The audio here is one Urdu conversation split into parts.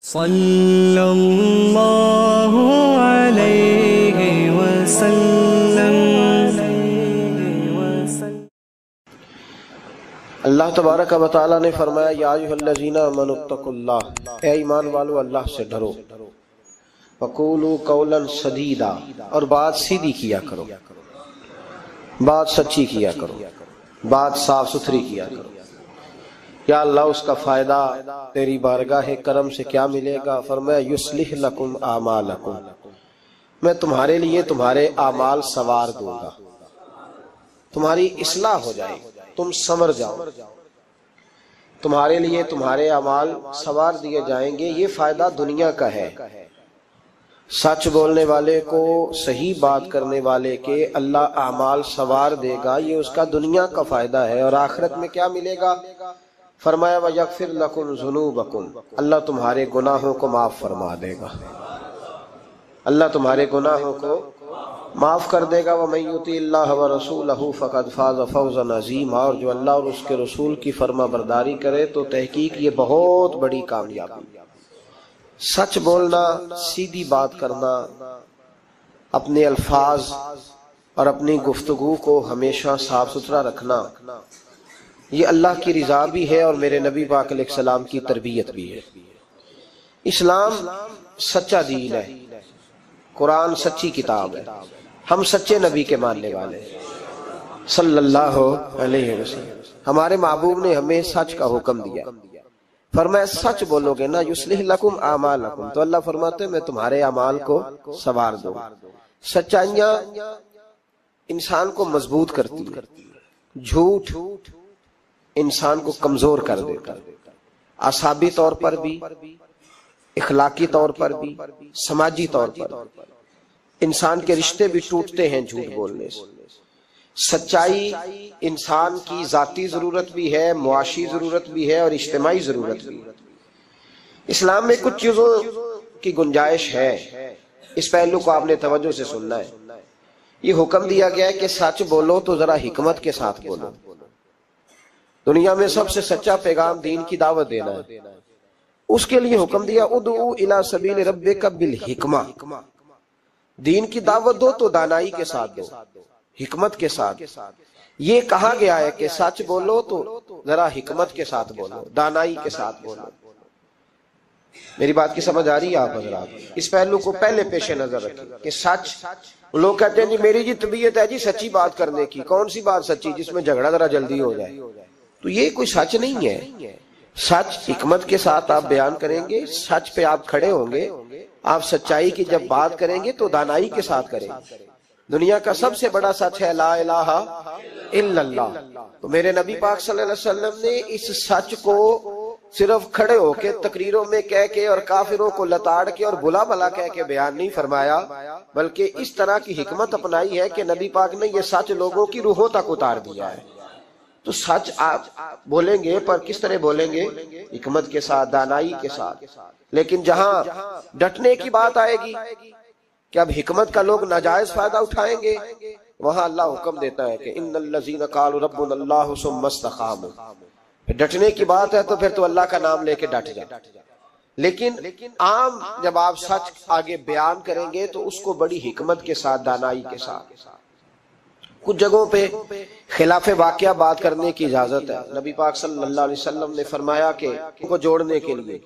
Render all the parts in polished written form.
صلی اللہ علیہ وسلم۔ اللہ تبارک و تعالیٰ نے فرمایا یا ایھا الذین آمنوا اتقوا اللہ، اے ایمان والو اللہ سے ڈرو، وقولوا قولا سدیدا، اور بات سیدھی کیا کرو، بات سچی کیا کرو، بات صاف ستھری کیا کرو۔ یا اللہ اس کا فائدہ تیری بارگاہ کرم سے کیا ملے گا؟ فرمایا یصلح لکم اعمالکم، میں تمہارے لیے تمہارے اعمال سنوار دوں گا، تمہاری اصلاح ہو جائے، تم سنور جاؤ، تمہارے لیے تمہارے اعمال سنوار دیے جائیں گے۔ یہ فائدہ دنیا کا ہے، سچ بولنے والے کو، صحیح بات کرنے والے کے اللہ اعمال سنوار دے گا، یہ اس کا دنیا کا فائدہ ہے۔ اور آخرت میں کیا ملے گا؟ فرمایا وَيَغْفِرْ لَكُمْ ذُنُوبَكُمْ، اللہ تمہارے گناہوں کو معاف فرما دے گا، اللہ تمہارے گناہوں کو معاف کر دے گا۔ وَمَن يُطِعِ اللَّهَ وَرَسُولَهُ فَقَدْ فَازَ فَوْزًا عَظِيمًا، اور جو اللہ اور اس کے رسول کی فرما برداری کرے تو تحقیق یہ بہت بڑی کامیابی۔ سچ بولنا، سیدھی بات کرنا، اپنے الفاظ اور اپنی گفتگو کو ہمیشہ صاف ستھرا رکھنا، یہ اللہ کی رضا بھی ہے اور میرے نبی پاک علیہ السلام کی تربیت بھی ہے۔ اسلام سچا دین ہے، قرآن سچی کتاب ہے، ہم سچے نبی کے ماننے والے ہیں صلی اللہ علیہ وسلم۔ ہمارے محبوب نے ہمیں سچ کا حکم دیا، فرمایا سچ بولو گے نا یصلح لکم اعمالکم، تو اللہ فرماتے ہیں میں تمہارے اعمال کو سنوار دوں۔ سچائیاں انسان کو مضبوط کرتی ہیں، جھوٹ انسان کو کمزور کر دیتا ہے، اعصابی طور پر بھی، اخلاقی طور پر بھی، سماجی طور پر بھی۔ انسان کے رشتے بھی ٹوٹتے ہیں جھوٹ بولنے سے۔ سچائی انسان کی ذاتی ضرورت بھی ہے، معاشی ضرورت بھی ہے اور اجتماعی ضرورت بھی ہے۔ اسلام میں کچھ چیزوں کی گنجائش ہے، اس پہلو کو آپ نے توجہ سے سننا ہے۔ یہ حکم دیا گیا ہے کہ سچ بولو تو ذرا حکمت کے ساتھ بولو۔ دنیا میں سب سے سچا پیغام دین کی دعوت دینا ہے، اس کے لیے حکم دیا ادعو الی سبیل ربک بالحکمہ، دین کی دعوت دو تو دانائی کے ساتھ دو، حکمت کے ساتھ۔ یہ کہا گیا ہے کہ سچ بولو تو ذرا حکمت کے ساتھ بولو، دانائی کے ساتھ بولو۔ میری بات کی سمجھ آ رہی ہے آپ حضرات؟ اس پہلو کو پہلے پیش نظر رکھیں کہ سچ، لوگ کہتے ہیں جی میری جی طبیعت ہے جی سچی بات کرنے کی، کون سی بات سچی جس میں جھگڑا ذرا جلدی ہو جائے؟ تو یہ کوئی سچ نہیں ہے۔ سچ حکمت کے ساتھ آپ بیان کریں گے، سچ پہ آپ کھڑے ہوں گے، آپ سچائی کی جب بات کریں گے تو دانائی کے ساتھ کریں گے۔ دنیا کا سب سے بڑا سچ ہے لا الہ الا اللہ، تو میرے نبی پاک صلی اللہ علیہ وسلم نے اس سچ کو صرف کھڑے ہو کے تقریروں میں کہہ کے اور کافروں کو لتاڑ کے اور بلا بلا کہہ کے بیان نہیں فرمایا، بلکہ اس طرح کی حکمت اپنائی ہے کہ نبی پاک نے یہ سچ لوگوں کی روحوں تک اتار دیا ہے۔ تو سچ آپ بولیں گے پر کس طرح بولیں گے؟ حکمت کے ساتھ، دانائی کے ساتھ۔ لیکن جہاں ڈٹنے کی بات آئے گی کہ اب حکمت کا لوگ ناجائز فائدہ اٹھائیں گے، وہاں اللہ حکم دیتا ہے کہ ان الذین قالوا ربنا اللہ ثم استقاموا، ڈٹنے کی بات ہے تو پھر تو اللہ کا نام لے کے ڈٹ جائے۔ لیکن عام جب آپ سچ آگے بیان کریں گے تو اس کو بڑی حکمت کے ساتھ، دانائی کے ساتھ۔ کچھ جگہوں پہ خلاف واقعہ بات کرنے کی اجازت ہے۔ نبی پاک صلی اللہ علیہ وسلم نے فرمایا کہ ان کو جوڑنے کے لیے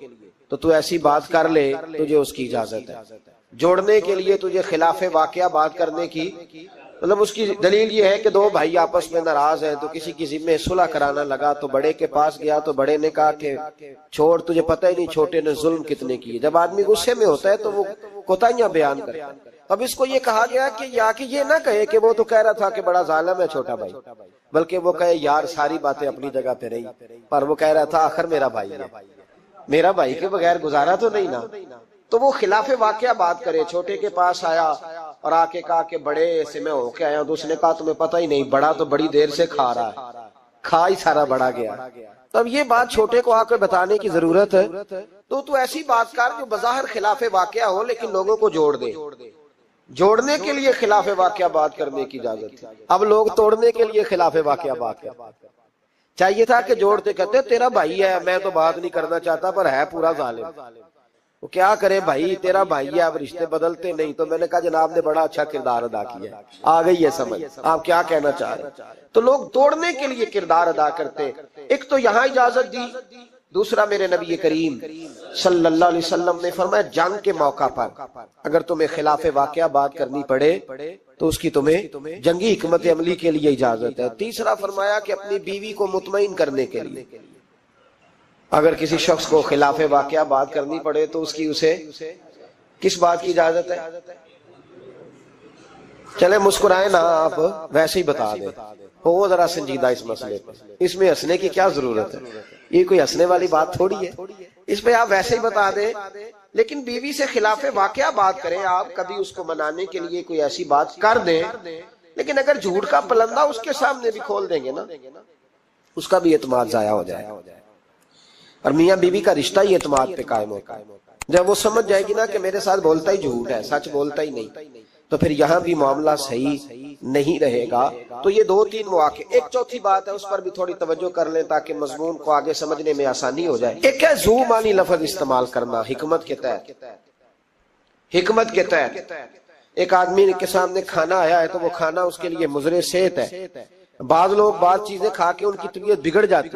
تو ایسی بات کر لے، تجھے اس کی اجازت ہے۔ جوڑنے کے لیے تجھے خلاف واقعہ بات کرنے کی، مطلب اس کی دلیل یہ ہے کہ دو بھائی آپس میں ناراض ہیں تو کسی کی ذمہ صلح کرانا لگا تو بڑے کے پاس گیا تو بڑے نے کہا کہ چھوڑ، تجھے پتہ ہی نہیں چھوٹے نے ظلم کتنے کیے۔ جب آدمی غصے میں ہوتا ہے تو وہ کوتاہیاں بیان کرتا ہے۔ اب اس کو یہ کہا گیا کہ یا کہ یہ نہ کہے کہ وہ تو کہہ رہا تھا کہ بڑا ظالم ہے چھوٹا بھائی، بلکہ وہ کہے یار ساری باتیں اپنی جگہ پہ رہی، پر وہ کہہ رہا تھا آخر میرا بھائی ہے، میرا بھائی کے بغیر گزارا تو نہیں نا۔ تو وہ خلاف واقعہ بات کرے، چھوٹے کے پاس آیا اور آ کے کہا کہ بڑے سے میں ہو کے آیا ہوں، تو اس نے کہا تمہیں پتہ ہی نہیں، بڑا تو بڑی دیر سے کھا رہا ہے، کھا ہی سارا بڑا گیا۔ تو اب یہ بات چھوٹے کو آ کے بتانے کی ضرورت ہے، تو ایسی بات کر جو بظاہر خلاف واقعہ ہو لیکن لوگوں کو جوڑ دے۔ جوڑنے کے لیے خلاف واقعہ بات کرنے کی اجازت ہے، اب لوگ توڑنے کے لیے خلاف واقعہ بات کرتے۔ چاہیے تھا کہ جوڑتے، کہتے تیرا بھائی ہے، میں تو بات نہیں کرنا چاہتا پر ہے پورا ظالم، وہ کیا کرے بھائی، تیرا بھائی ہے، اب رشتے بدلتے نہیں. تو میں نے کہا جناب نے بڑا اچھا کردار ادا کیا ہے، آ گئی ہے سمجھ آپ کیا کہنا چاہ رہے ہیں. تو لوگ توڑنے کے لیے کردار ادا کرتے. ایک تو یہاں اجازت دی، دوسرا میرے نبی کریم صلی اللہ علیہ وسلم نے فرمایا جنگ کے موقع پر اگر تمہیں خلاف واقعہ بات کرنی پڑے تو اس کی تمہیں جنگی حکمت عملی کے لیے اجازت ہے. تیسرا فرمایا کہ اپنی بیوی کو مطمئن کرنے کے لیے اگر کسی شخص کو خلاف واقعہ بات کرنی پڑے تو اس کی اسے کس بات کی اجازت ہے؟ چلے مسکرائیں نا آپ، ویسے ہی بتا دیں، ہو ذرا سنجیدہ اس مسئلے پہ. اس میں ہنسنے کی کیا ضرورت ہے؟ یہ کوئی ہنسنے والی بات تھوڑی ہے. اس پہ آپ ویسے ہی بتا دیں. لیکن بیوی سے خلاف واقعہ بات کریں آپ، کبھی اس کو منانے کے لیے کوئی ایسی بات کر دیں، لیکن اگر جھوٹ کا پلندہ اس کے سامنے بھی کھول دیں گے نا، اس کا بھی اعتماد ضائع ہو جائے. اور میاں بیوی کا رشتہ ہی اعتماد پہ قائم ہوتا ہے. جب وہ سمجھ جائے گی نا کہ میرے ساتھ بولتا ہی جھوٹ ہے، سچ بولتا ہی نہیں، تو پھر یہاں بھی معاملہ صحیح نہیں رہے گا. تو یہ دو تین مواقع. ایک چوتھی بات ہے، اس پر بھی تھوڑی توجہ کر لیں تاکہ مضمون کو آگے سمجھنے میں آسانی ہو جائے. ایک ہے ذو معنی لفظ استعمال کرنا حکمت کے تحت. حکمت کے تحت ایک آدمی کے سامنے کھانا آیا ہے تو وہ کھانا اس کے لیے مضر صحت ہے. بعض لوگ بعض چیزیں کھا کے ان کی طبیعت بگڑ جاتی.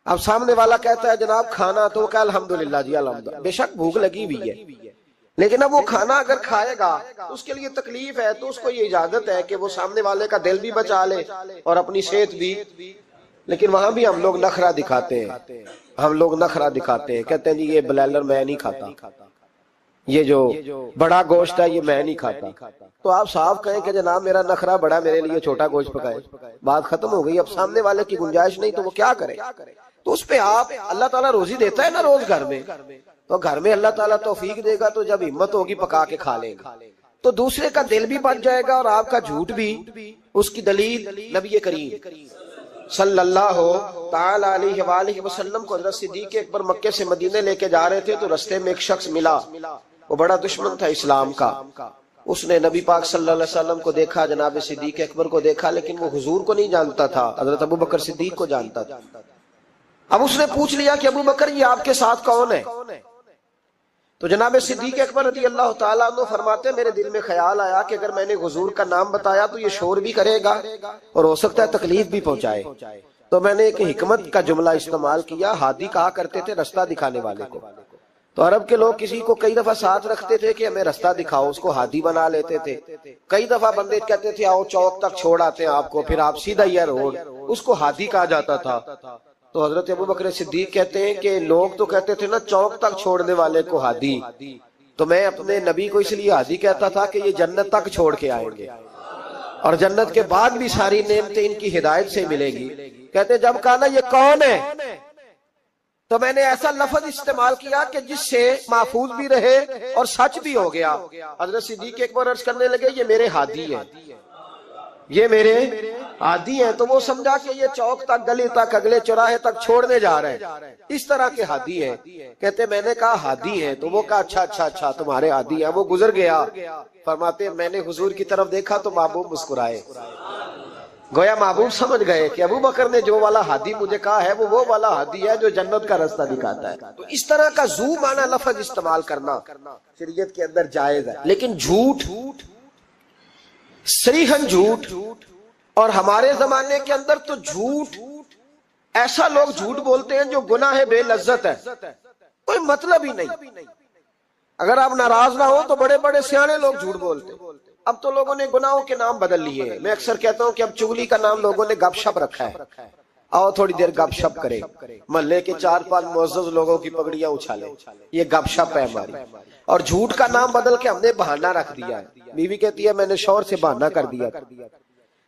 اب سامنے والا کہتا ہے جناب کھانا، تو وہ کہا الحمدللہ جی الحمدللہ. بے شک بھوک لگی ہوئی ہے، لیکن اب وہ کھانا اگر کھائے گا اس کے لیے تکلیف ہے، تو اس کو یہ اجازت ہے کہ وہ سامنے والے کا دل بھی بچا لے اور اپنی صحت بھی. لیکن وہاں بھی ہم لوگ نخرہ دکھاتے ہیں. ہم لوگ نخرہ دکھاتے ہیں، کہتے ہیں جی یہ بلائلر میں نہیں کھاتا، یہ جو بڑا گوشت ہے یہ میں نہیں کھاتا. تو آپ صاف کہیں کہ جناب میرا نخرہ بڑا، میرے لیے چھوٹا گوشت پکائے. بات ختم ہو گئی. اب سامنے والے کی گنجائش نہیں تو وہ کیا کرے؟ تو اس پہ آپ، اللہ تعالیٰ روزی دیتا ہے نا روز گھر میں، تو گھر میں اللہ تعالیٰ توفیق دے گا تو جب ہمت ہوگی پکا کے کھا لیں گے. تو دوسرے کا دل بھی بچ جائے گا اور آپ کا جھوٹ بھی. اس کی دلیل نبی کریم صلی اللہ تعالی علیہ وآلہ وسلم کو حضرت صدیق اکبر مکے سے مدینے لے کے جا رہے تھے تو رستے میں ایک شخص ملا، وہ بڑا دشمن تھا اسلام کا. اس نے نبی پاک صلی اللہ علیہ وسلم کو دیکھا، جناب صدیق اکبر کو دیکھا، لیکن وہ حضور کو نہیں جانتا تھا، حضرت ابو بکر صدیق کو جانتا تھا. اب اس نے پوچھ لیا کہ ابو بکر یہ آپ کے ساتھ کون ہے؟ تو جناب صدیق اکبر رضی اللہ تعالیٰ عنہ فرماتے میرے دل میں خیال آیا کہ اگر میں نے حضور کا نام بتایا تو یہ شور بھی کرے گا اور ہو سکتا ہے تکلیف بھی پہنچائے. تو میں نے ایک حکمت کا جملہ استعمال کیا. ہادی کہا کرتے تھے رستہ دکھانے والے کو. تو عرب کے لوگ کسی کو کئی دفعہ ساتھ رکھتے تھے کہ ہمیں رستہ دکھاؤ، اس کو ہادی بنا لیتے تھے. کئی دفعہ بندے کہتے تھے آؤ چوک تک چھوڑ آتے ہیں آپ کو، پھر آپ سیدھا یہ روڈ، اس کو ہادی کہا جاتا تھا. تو حضرت ابو بکر صدیق کہتے ہیں کہ لوگ تو کہتے تھے نا چوک تک چھوڑنے والے کو ہادی، تو میں اپنے نبی کو اس لیے ہادی کہتا تھا کہ یہ جنت تک چھوڑ کے آئیں گے اور جنت کے بعد بھی ساری نعمتیں ان کی ہدایت سے ملے گی. کہتے جب کہا نا یہ کون ہے تو میں نے ایسا لفظ استعمال کیا کہ جس سے محفوظ بھی رہے اور سچ بھی ہو گیا. حضرت صدیق اکبر عرض کرنے لگے یہ میرے ہادی ہیں، یہ میرے عادی ہیں. تو وہ سمجھا کہ یہ چوک تک، گلی تک، اگلے چوراہے تک چھوڑنے جا رہے ہیں، اس طرح کے ہادی ہیں. کہتے میں نے کہا ہادی ہیں، تو وہ کہا اچھا اچھا اچھا تمہارے ہادی ہیں. وہ گزر گیا. فرماتے میں نے حضور کی طرف دیکھا تو محبوب مسکرائے. گویا محبوب سمجھ گئے کہ ابو بکر نے جو والا ہادی مجھے کہا ہے وہ والا ہادی ہے جو جنت کا راستہ دکھاتا ہے. تو اس طرح کا ذو معنی لفظ استعمال کرنا شریعت کے اندر جائز ہے. لیکن جھوٹ، صریحاً جھوٹ، اور ہمارے زمانے کے اندر تو جھوٹ، ایسا لوگ جھوٹ بولتے ہیں جو گناہ بے لذت ہے، کوئی مطلب ہی نہیں. اگر آپ ناراض نہ ہو تو بڑے بڑے سیانے لوگ جھوٹ بولتے. اب تو لوگوں نے گناہوں کے نام بدل لیے. میں اکثر کہتا ہوں کہ اب چغلی کا نام لوگوں نے گپ شپ رکھا ہے. آؤ تھوڑی دیر گپ شپ کرے، محلے کے 4-5 معزز لوگوں کی پگڑیاں اچھالے، یہ گپ شپ ہے ہماری. اور جھوٹ کا نام بدل کے ہم نے بہانہ رکھ دیا ہے. بیوی کہتی ہے میں نے شوہر سے بہانہ کر دیا،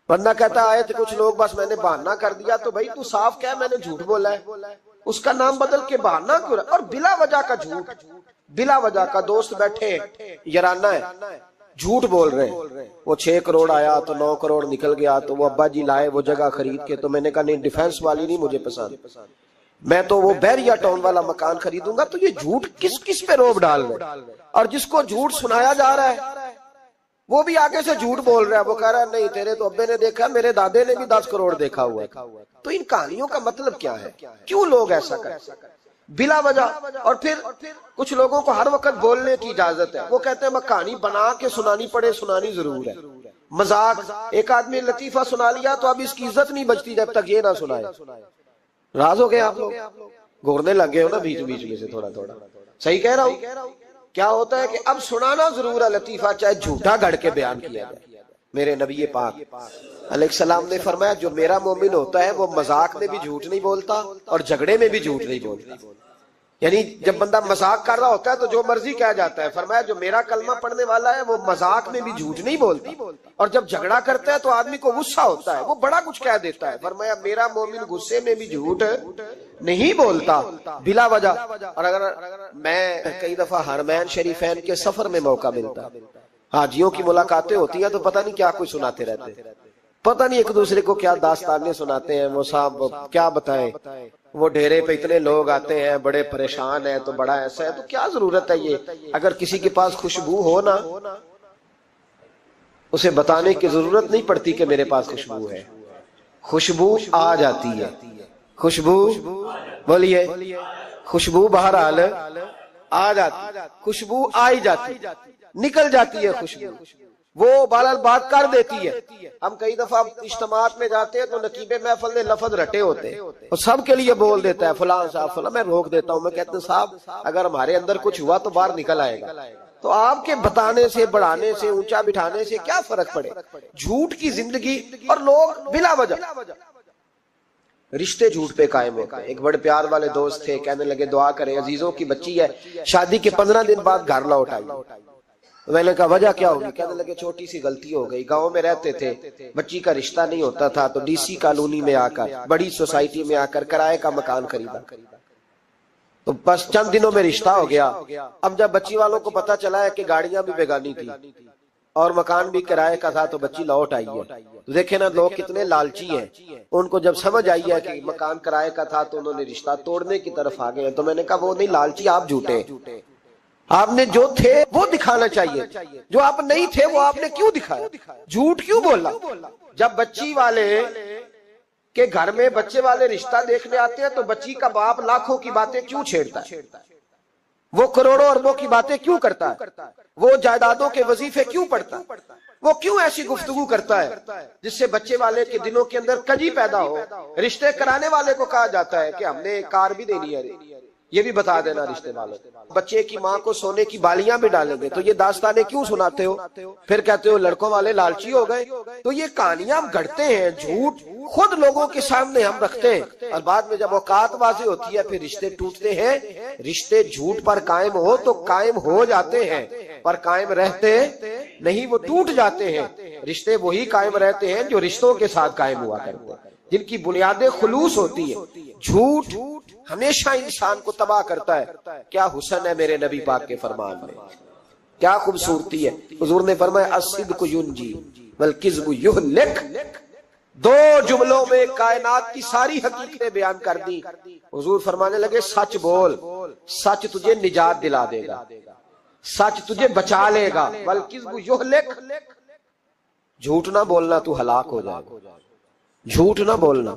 ورنہ کہتا آئے تھے کچھ لوگ بس میں نے بہانہ کر دیا. تو بھائی تو صاف کہہ میں نے جھوٹ بولا ہے، اس کا نام بدل کے بہانہ کیوں؟ اور بلا وجہ کا جھوٹ، بلا وجہ کا. دوست بیٹھے یارانہ ہے، جھوٹ بول رہے ہیں. وہ 6 کروڑ آیا تو 9 کروڑ نکل گیا، تو وہ ابا جی لائے وہ جگہ خرید کے. تو میں نے کہا نہیں ڈیفینس والی نہیں مجھے پسند، میں تو وہ بیریا ٹاؤن والا مکان خریدوں گا. تو یہ جھوٹ کس کس پہ روب ڈال رہے؟ اور جس کو جھوٹ سنایا جا رہا ہے وہ بھی آگے سے جھوٹ بول رہا ہے. وہ کہہ رہا ہے نہیں تیرے تو ابے نے دیکھا، میرے دادے نے بھی 10 کروڑ دیکھا ہوا ہے. تو ان کہانیوں کا مطلب کیا ہے؟ کیوں لوگ ایسا کرتے ہیں؟ بلا وجہ. اور پھر کچھ لوگوں کو ہر وقت بولنے کی اجازت ہے. وہ کہتے ہیں میں کہانی بنا کے سنانی پڑے, سنانی ضرور ہے. مذاق, ایک آدمی لطیفہ سنا لیا تو اب اس کی عزت نہیں بچتی جب تک یہ نہ سنائے. راز ہو گئے آپ لوگ, گھورنے لگ گئے ہو نا بیچ بیچ میں سے تھوڑا تھوڑا. صحیح کہہ رہا ہوں. کیا ہوتا ہے کہ اب سنانا ضرور ہے لطیفہ, چاہے جھوٹا گھڑ کے بیان کیا جائے. میرے نبی پاک علیہ السلام نے فرمایا جو میرا مومن ہوتا ہے وہ مذاق میں بھی جھوٹ نہیں بولتا اور جھگڑے میں بھی جھوٹ نہیں بولتا. یعنی جب بندہ مذاق کر رہا ہوتا ہے تو جو مرضی کہا جاتا ہے. فرمایا جو میرا کلمہ پڑھنے والا ہے وہ مذاق میں بھی جھوٹ نہیں بولتا, اور جب جھگڑا کرتا ہے تو آدمی کو غصہ ہوتا ہے, وہ بڑا کچھ کہہ دیتا ہے. فرمایا میرا مومن غصے میں بھی جھوٹ نہیں بولتا بلا وجہ. اور اگر میں کئی دفعہ حرمین شریفین کے سفر میں موقع ملتا, حاجیوں کی ملاقاتیں ہوتی ہیں تو پتہ نہیں کیا کوئی سناتے رہتے, پتہ نہیں ایک دوسرے کو کیا داستانیں سناتے ہیں. وہ صاحب کیا بتائیں, وہ ڈھیرے پہ اتنے لوگ آتے ہیں, بڑے پریشان ہیں, تو بڑا ایسا ہے. تو کیا ضرورت ہے یہ, اگر کسی کے پاس خوشبو ہو نا اسے بتانے کی ضرورت نہیں پڑتی کہ میرے پاس خوشبو ہے. خوشبو آ جاتی ہے, خوشبو بولیے, خوشبو بہرحال آ جاتی, خوشبو آئی جاتی, نکل جاتی ہے خوشبو, وہ بہرحال بات کر دیتی ہے. ہم کئی دفعہ اجتماعات میں جاتے ہیں تو نقیب محفل نے لفظ رٹے ہوتے ہیں اور سب کے لیے بول دیتا ہے فلاں صاحب فلاں. میں روک دیتا ہوں, میں کہتا ہوں صاحب اگر ہمارے اندر کچھ ہوا تو باہر نکل آئے گا. تو آپ کے بتانے سے, بڑھانے سے, اونچا بٹھانے سے کیا فرق پڑے. جھوٹ کی زندگی, اور لوگ بلا وجہ رشتے جھوٹ پہ قائم ہوتے ہیں. ایک بڑے پیار والے دوست تھے, کہنے لگے دعا کریں, عزیزوں کی بچی ہے, شادی کے 15 دن بعد گھر لوٹ آئی. میں نے کہا وجہ کیا ہوگی. کہنے لگے چھوٹی سی غلطی ہو گئی, گاؤں میں رہتے تھے, بچی کا رشتہ نہیں ہوتا تھا تو ڈی سی کالونی میں آ کر, بڑی سوسائٹی میں آ کر کرائے کا مکان خریدا, تو بس چند دنوں میں رشتہ ہو گیا. اب جب بچی والوں کو پتا چلا ہے کہ گاڑیاں بھی بیگانی تھی اور مکان بھی کرائے کا تھا تو بچی لوٹ آئی ہے. دیکھیں نا لوگ کتنے لالچی ہیں. ان کو جب سمجھ آئی ہے کہ مکان کرائے کا تھا تو انہوں نے رشتہ توڑنے کی طرف آ گئے. تو میں نے کہا وہ نہیں لالچی, آپ جھوٹے. آپ نے جو تھے وہ دکھانا چاہیے, جو آپ نہیں تھے وہ آپ نے کیوں دکھایا, جھوٹ کیوں بولا. جب بچی والے کے گھر میں بچے والے رشتہ دیکھنے آتے ہیں تو بچی کا باپ لاکھوں کی باتیں کیوں چھیڑتا ہے, وہ کروڑوں اربوں کی باتیں کیوں کرتا ہے, وہ جائیدادوں کے وظیفے کیوں پڑھتا ہے, وہ کیوں ایسی گفتگو کرتا ہے جس سے بچے والے کے دلوں کے اندر کجی پیدا ہو. رشتے کرانے والے کو کہا جاتا ہے کہ ہم نے کار بھی دینی ہے, یہ بھی بتا دینا رشتے والوں. بچے کی ماں کو سونے کی بالیاں بھی ڈالیں گے تو یہ داستانیں کیوں سناتے ہو, پھر کہتے ہو لڑکوں والے لالچی ہو گئے. تو یہ کہانیاں ہم گھڑتے ہیں, جھوٹ خود لوگوں کے سامنے ہم رکھتے ہیں, اور بعد میں جب اوقات واضح ہوتی ہے پھر رشتے ٹوٹتے ہیں. رشتے جھوٹ پر قائم ہو تو قائم ہو جاتے ہیں, پر قائم رہتے نہیں, وہ ٹوٹ جاتے ہیں. رشتے وہی قائم رہتے ہیں جو رشتوں کے ساتھ قائم ہوا کرتے ہیں, جن کی بنیادیں خلوص ہوتی ہے. جھوٹ ہمیشہ انسان کو تباہ کرتا ہے. کیا حسن ہے میرے نبی پاک کے فرمان میں, کیا خوبصورتی ہے. حضور نے فرمایا الصدق ینجی والکذب یہلک. 2 جملوں میں کائنات کی ساری حقیقتیں بیان کر دی. حضور فرمانے لگے سچ بول, سچ تجھے نجات دلا دے گا, سچ تجھے بچا لے گا. والکذب یہلک, جھوٹ نہ بولنا تو ہلاک ہو جائے گا, جھوٹ نہ بولنا,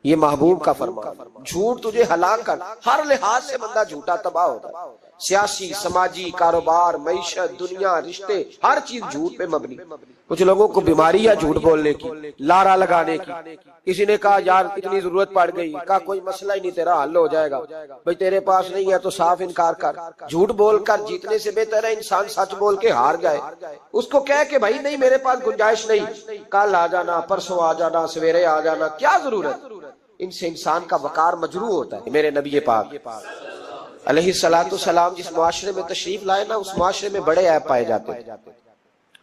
یہ محبوب کا فرمان. جھوٹ تجھے ہلاک کر, ہر لحاظ سے بندہ جھوٹا تباہ ہوتا ہے. سیاسی, سماجی, کاروبار, معیشت, دنیا, رشتے, ہر چیز جھوٹ پہ مبنی. کچھ لوگوں کو بیماری ہے جھوٹ بولنے کی, لارا لگانے کی. کسی نے کہا یار اتنی ضرورت پڑ گئی, کہا کوئی مسئلہ ہی نہیں, تیرا حل ہو جائے گا. بھئی تیرے پاس نہیں ہے تو صاف انکار کر. جھوٹ بول کر جیتنے سے بہتر ہے انسان سچ بول کے ہار جائے. اس کو کہے کہ بھائی نہیں میرے پاس گنجائش نہیں, کل آ جانا, پرسوں آ جانا, سویرے آ جانا, کیا ضرورت. ان سے انسان کا وقار مجروح ہوتا ہے. میرے نبی پاک علیہ السلام جس معاشرے میں تشریف لائے نا, اس معاشرے میں بڑے عیب پائے جاتے تھے.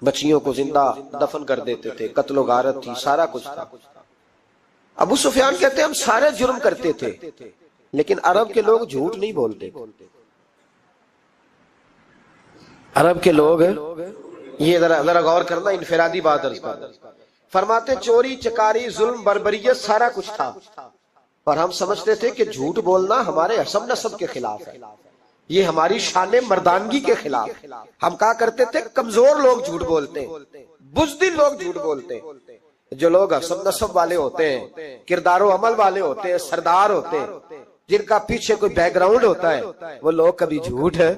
بچیوں کو زندہ دفن کر دیتے تھے, قتل و غارت تھی, سارا کچھ تھا. ابو سفیان کہتے ہیں ہم سارے جرم کرتے تھے لیکن عرب کے لوگ جھوٹ نہیں بولتے. عرب کے لوگ, یہ ذرا غور کرنا, انفرادی بات عرض کرنا. فرماتے چوری چکاری ظلم بربریت سارا کچھ تھا, اور ہم سمجھتے تھے کہ جھوٹ بولنا ہمارے حسب نسب کے خلاف ہے, یہ ہماری شان مردانگی کے خلاف. ہم کہا کرتے تھے کمزور لوگ جھوٹ بولتے, بزدل لوگ جھوٹ بولتے. جو لوگ حسب نسب والے ہوتے ہیں, کردار و عمل والے ہوتے ہیں, سردار ہوتے ہیں, جن کا پیچھے کوئی بیک گراؤنڈ ہوتا ہے وہ لوگ کبھی جھوٹ ہے۔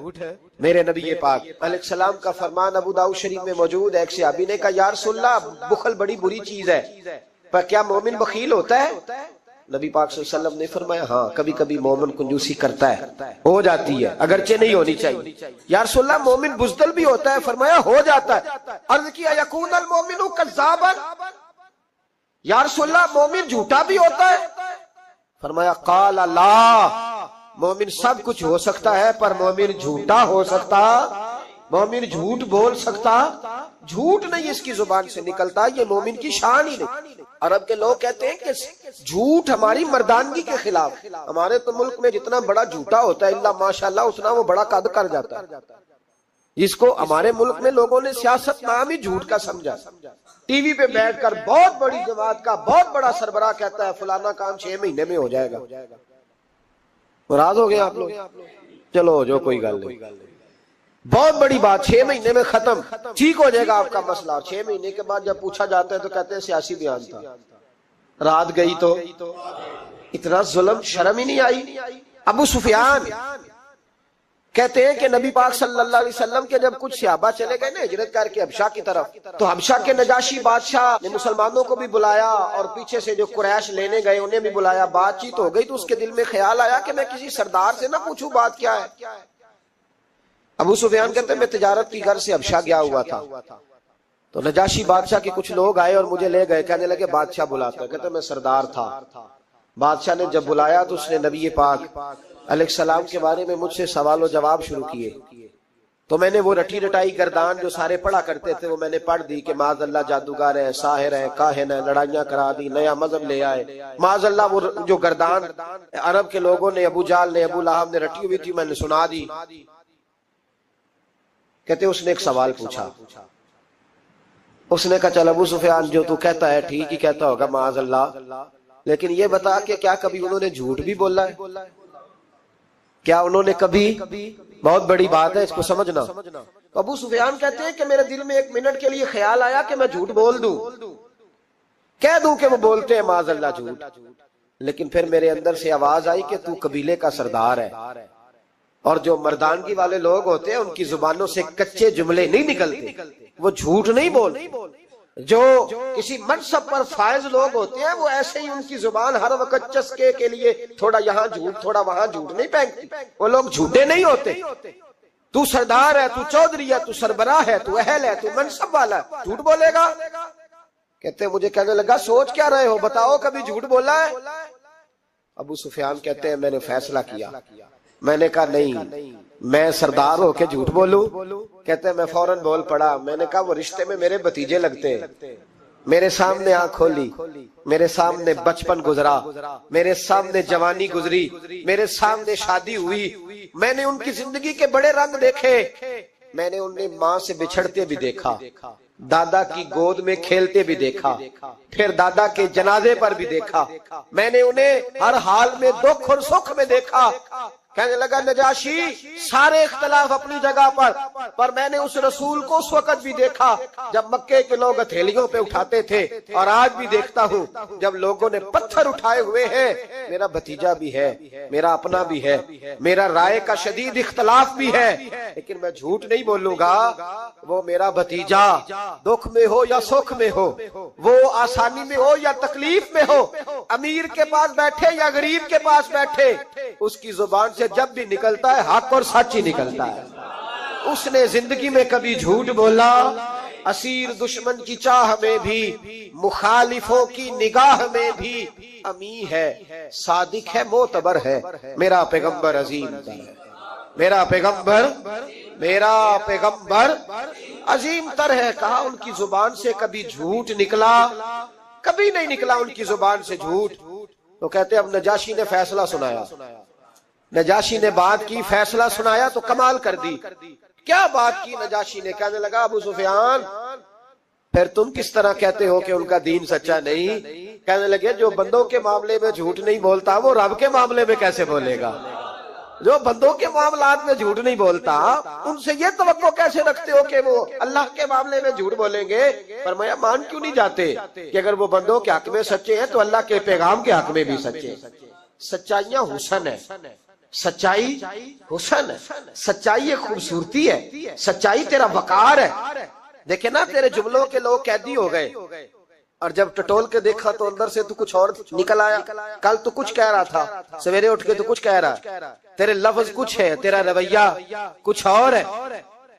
میرے نبی پاک علیہ السلام کا فرمان ابو داؤد شریف میں موجود ہے، ایک صحابی نے کہا یا رسول اللہ بخل بڑی بری چیز ہے، پر کیا مومن بخیل ہوتا ہے؟ نبی پاک صلی اللہ علیہ وسلم نے فرمایا ہاں کبھی کبھی مومن کنجوسی کرتا ہے، ہو جاتی ہے، اگرچہ نہیں ہونی چاہیے۔ یا رسول اللہ مومن بزدل بھی ہوتا ہے؟ فرمایا ہو جاتا ہے۔ عرض کیا یکون المومن کذابا، یا رسول اللہ مومن جھوٹا بھی ہوتا ہے؟ فرمایا قال لا، مومن سب کچھ ہو سکتا ہے پر مومن جھوٹا ہو سکتا، مومن جھوٹ بول سکتا، جھوٹ نہیں اس کی زبان سے نکلتا، یہ مومن کی شان ہی نہیں۔ عرب کے لوگ کہتے ہیں کہ جھوٹ ہماری مردانگی کے خلاف، ہمارے تو ملک میں جتنا بڑا جھوٹا ہوتا ہے اللہ ماشاءاللہ اتنا وہ بڑا قد کر جاتا ہے، جس کو ہمارے ملک میں لوگوں نے سیاست نام ہی جھوٹ کا سمجھا۔ ٹی وی پہ بیٹھ کر بہت بڑی جماعت کا بہت بڑا سربراہ کہتا ہے فلانا کام 6 مہینے میں ہو جائے گا۔ ناراض ہو گئے آپ لوگ؟ چلو جو کوئی گل نہیں، بہت بڑی بات 6 مہینے میں ختم، ٹھیک ہو جائے گا آپ کا مسئلہ۔ 6 مہینے کے بعد جب پوچھا جاتا ہے تو کہتے ہیں سیاسی بیان تھا، رات گئی تو اتنا ظلم شرم ہی نہیں آئی۔ ابو سفیان کہتے ہیں کہ نبی پاک صلی اللہ علیہ وسلم کے جب کچھ صحابہ چلے گئے نا ہجرت کر کے حبشہ کی طرف، تو حبشہ کے نجاشی بادشاہ نے مسلمانوں کو بھی بلایا اور پیچھے سے جو قریش لینے گئے انہیں بھی بلایا، بات چیت ہو گئی تو اس کے دل میں خیال آیا کہ میں کسی سردار سے نہ پوچھوں بات کیا ہے۔ ابو سفیان کہتے ہیں میں تجارت کی غرض سے حبشہ گیا ہوا تھا، تو نجاشی بادشاہ کے کچھ لوگ آئے اور مجھے لے گئے، کہنے لگے بادشاہ بلاتا ہے، کہتے میں سردار تھا۔ بادشاہ نے جب بلایا تو اس نے نبی پاک علیہ السلام کے بارے میں مجھ سے سوال و جواب شروع کیے، تو میں نے وہ رٹی رٹائی گردان جو سارے پڑھا کرتے تھے وہ میں نے پڑھ دی کہ معاذ اللہ جادوگر ہے، ساحر ہے، کاہن ہے، لڑائیاں کرا دی، نیا مذہب لے آئے، معاذ اللہ وہ جو گردان عرب کے لوگوں نے ابو جال نے ابو لہب نے رٹی ہوئی تھی میں نے سنا دی۔ کہتے اس نے ایک سوال پوچھا، اس نے کہا چل ابو سفیان جو تو کہتا ہے ٹھیک ہی کہتا ہوگا معاذ اللہ، لیکن یہ بتا کہ کیا کبھی انہوں نے جھوٹ بھی بولا ہے؟ کیا انہوں نے کبھی، بہت بڑی بات ہے اس کو سمجھنا۔ ابو سفیان کہتے ہیں کہ میرے دل میں 1 منٹ کے لیے خیال آیا کہ میں جھوٹ بول دوں، کہہ دوں کہ وہ بولتے ہیں معاذ اللہ جھوٹ، لیکن پھر میرے اندر سے آواز آئی کہ تو قبیلے کا سردار ہے، اور جو مردانگی والے لوگ ہوتے ہیں ان کی زبانوں سے کچے جملے نہیں نکلتے، وہ جھوٹ نہیں بولتے۔ جو کسی منصب پر فائز لوگ ہوتے ہیں وہ ایسے ہی ان کی زبان ہر وقت چسکے کے لیے تھوڑا یہاں جھوٹ تھوڑا وہاں جھوٹ نہیں پھینکتی، وہ لوگ جھوٹے نہیں ہوتے۔ تو سردار ہے، تو چودھری ہے، تو سربراہ ہے، تو اہل ہے، تو منصب والا ہے، جھوٹ بولے گا؟ کہتے ہیں مجھے کہنے لگا سوچ کیا رہے ہو، بتاؤ کبھی جھوٹ بولا ہے؟ ابو سفیان کہتے ہیں میں نے فیصلہ کیا، میں نے کہا نہیں میں سردار ہو کے جھوٹ بولوں؟ کہتے ہیں میں فوراً بول پڑا، میں نے کہا وہ رشتے میں میرے بھتیجے لگتے ہیں، میرے سامنے آنکھ کھولی، میرے سامنے بچپن گزرا، میرے سامنے جوانی گزری، میرے سامنے شادی ہوئی، میں نے ان کی زندگی کے بڑے رنگ دیکھے، میں نے انہیں ماں سے بچھڑتے بھی دیکھا، دادا کی گود میں کھیلتے بھی دیکھا، پھر دادا کے جنازے پر بھی دیکھا، میں نے انہیں ہر حال میں دکھ اور سکھ میں دیکھا۔ کہنے لگا نجاشی سارے اختلاف اپنی جگہ پر میں نے اس رسول کو اس وقت بھی دیکھا جب مکے کے لوگ ہتھیلیوں پہ اٹھاتے تھے، اور آج بھی دیکھتا ہوں جب لوگوں نے پتھر اٹھائے ہوئے ہیں۔ میرا بھتیجا بھی ہے، میرا اپنا بھی ہے، میرا رائے کا شدید اختلاف بھی ہے، لیکن میں جھوٹ نہیں بولوں گا۔ وہ میرا بھتیجا دکھ میں ہو یا سکھ میں ہو، وہ آسانی میں ہو یا تکلیف میں ہو، امیر کے پاس بیٹھے یا غریب کے پاس بیٹھے، اس کی زبان سے جب بھی نکلتا ہے حق اور سچ ہی نکلتا ہے۔ اس نے زندگی میں کبھی جھوٹ بولا؟ اسیر دشمن کی چاہ میں بھی، مخالفوں کی نگاہ میں بھی امی ہے، صادق ہے، معتبر ہے، میرا پیغمبر عظیم ہے، میرا پیغمبر عظیم تر ہے۔ کہا ان کی زبان سے کبھی جھوٹ نکلا؟ کبھی نہیں نکلا ان کی زبان سے جھوٹ۔ تو کہتے اب نجاشی نے فیصلہ سنایا، نجاشی نے بات کی، فیصلہ سنایا تو کمال کر دی۔ کیا بات کی نجاشی نے؟ کہنے لگا ابو سفیان پھر تم کس طرح کہتے ہو کہ ان کا دین سچا نہیں؟ کہنے لگے جو بندوں کے معاملے میں جھوٹ نہیں بولتا وہ رب کے معاملے میں کیسے بولے گا؟ جو بندوں کے معاملات میں جھوٹ نہیں بولتا ان سے یہ توقع کیسے رکھتے ہو کہ وہ اللہ کے معاملے میں جھوٹ بولیں گے؟ فرمایا مان کیوں نہیں جاتے کہ اگر وہ بندوں کے حق میں سچے ہیں تو اللہ کے پیغام کے حق میں بھی سچے ہیں۔ سچائیاں حسن ہے، سچائی حسن ہے، سچائی ایک خوبصورتی ہے، سچائی تیرا وقار ہے۔ دیکھیں نا تیرے جملوں کے لوگ قیدی ہو گئے، اور جب ٹٹول کے دیکھا تو اندر سے تو کچھ اور نکل آیا۔ کل تو کچھ کہہ رہا تھا، سویرے اٹھ کے تو کچھ کہہ رہا ہے، تیرے لفظ کچھ ہے، تیرا رویہ کچھ اور ہے۔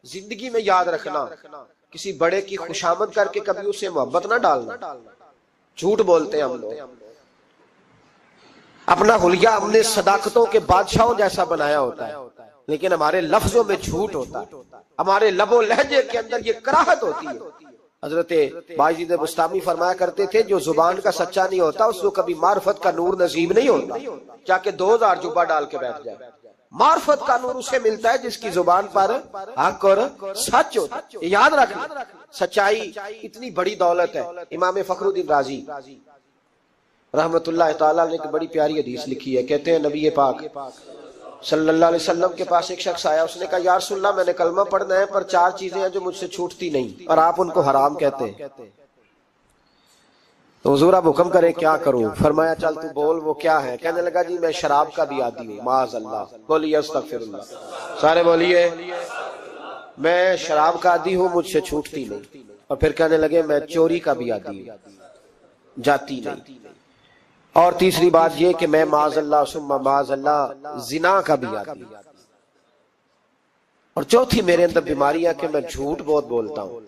زندگی میں یاد رکھنا، کسی بڑے کی خوشامد کر کے کبھی اسے محبت نہ ڈالنا۔ جھوٹ بولتے ہیں ہم لوگ، اپنا حلیہ ہم نے صداقتوں کے بادشاہوں جیسا بنایا ہوتا ہے، لیکن ہمارے لفظوں میں جھوٹ ہوتا ہے، ہمارے لب و لہجے کے اندر یہ کراہت ہوتی ہے۔ حضرت باجید بستامی فرمایا کرتے تھے جو زبان کا سچا نہیں ہوتا اس کو کبھی معرفت کا نور نصیب نہیں ہوتا، چاہے کہ 2000 جبہ ڈال کے بیٹھ جائے۔ معرفت کا نور اسے ملتا ہے جس کی زبان پر حق اور سچ ہوتا ہے۔ یاد رکھنا، سچائی اتنی بڑی دولت ہے۔ امام فخر الدین رازی رحمت اللہ تعالیٰ نے ایک بڑی پیاری حدیث لکھی ہے، کہتے ہیں نبی پاک صلی اللہ علیہ وسلم کے پاس ایک شخص آیا، اس نے کہا یا رسول اللہ میں نے کلمہ پڑھنا ہے پر 4 چیزیں ہیں جو مجھ سے چھوٹتی نہیں اور آپ ان کو حرام کہتے ہیں، تو حضور آپ حکم کریں کیا کروں؟ فرمایا چل تو بول وہ کیا ہے؟ کہنے لگا جی میں شراب کا بھی عادی ہوں، معاذ اللہ، بولیے استغفر اللہ، سارے بولیے میں شراب کا عادی ہوں، مجھ سے چھوٹتی نہیں۔ اور پھر کہنے لگے میں چوری کا بھی عادی ہوں، جاتی نہیں۔ اور تیسری بات یہ کہ میں معاذ اللہ ثم معاذ اللہ زنا کا بھی عادی ہوں۔ اور چوتھی میرے اندر بیماری ہے کہ میں جھوٹ بہت بولتا ہوں،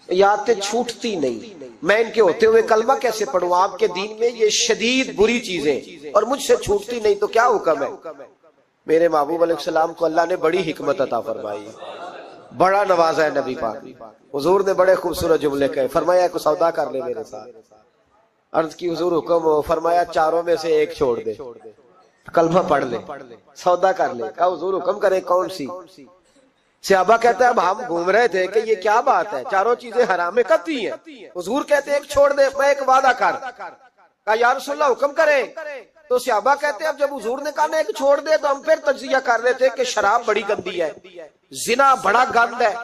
یادیں چھوٹتی نہیں، میں ان کے ہوتے ہوئے کلمہ کیسے پڑھوں؟ آپ کے دین میں یہ شدید بری چیزیں اور مجھ سے چھوٹتی نہیں، تو کیا حکم ہے؟ میرے محبوب علیہ السلام کو اللہ نے بڑی حکمت عطا فرمائی، بڑا نوازا ہے نبی پاک۔ حضور نے بڑے خوبصورت جملے کہے، فرمایا کو سودا کر لے میرے ساتھ۔ عرض کی حضور حکم ہو، فرمایا 4 میں سے ایک چھوڑ دے، کلمہ پڑھ لے، سودا کر لے۔ کہا حضور حکم کرے کون سی؟ صحابہ کہتے ہیں اب ہم گھوم رہے تھے کہ یہ کیا بات ہے، 4 چیزیں حرام قطعی ہیں، حضور کہتے ہیں ایک چھوڑ دے، میں ایک وعدہ کر۔ کہا یا رسول اللہ حکم کرے، تو صحابہ کہتے ہیں اب جب حضور نے کہا نا ایک چھوڑ دے تو ہم پھر تجزیہ کر رہے تھے کہ شراب بڑی گندی ہے، زنا بڑا گند ہے،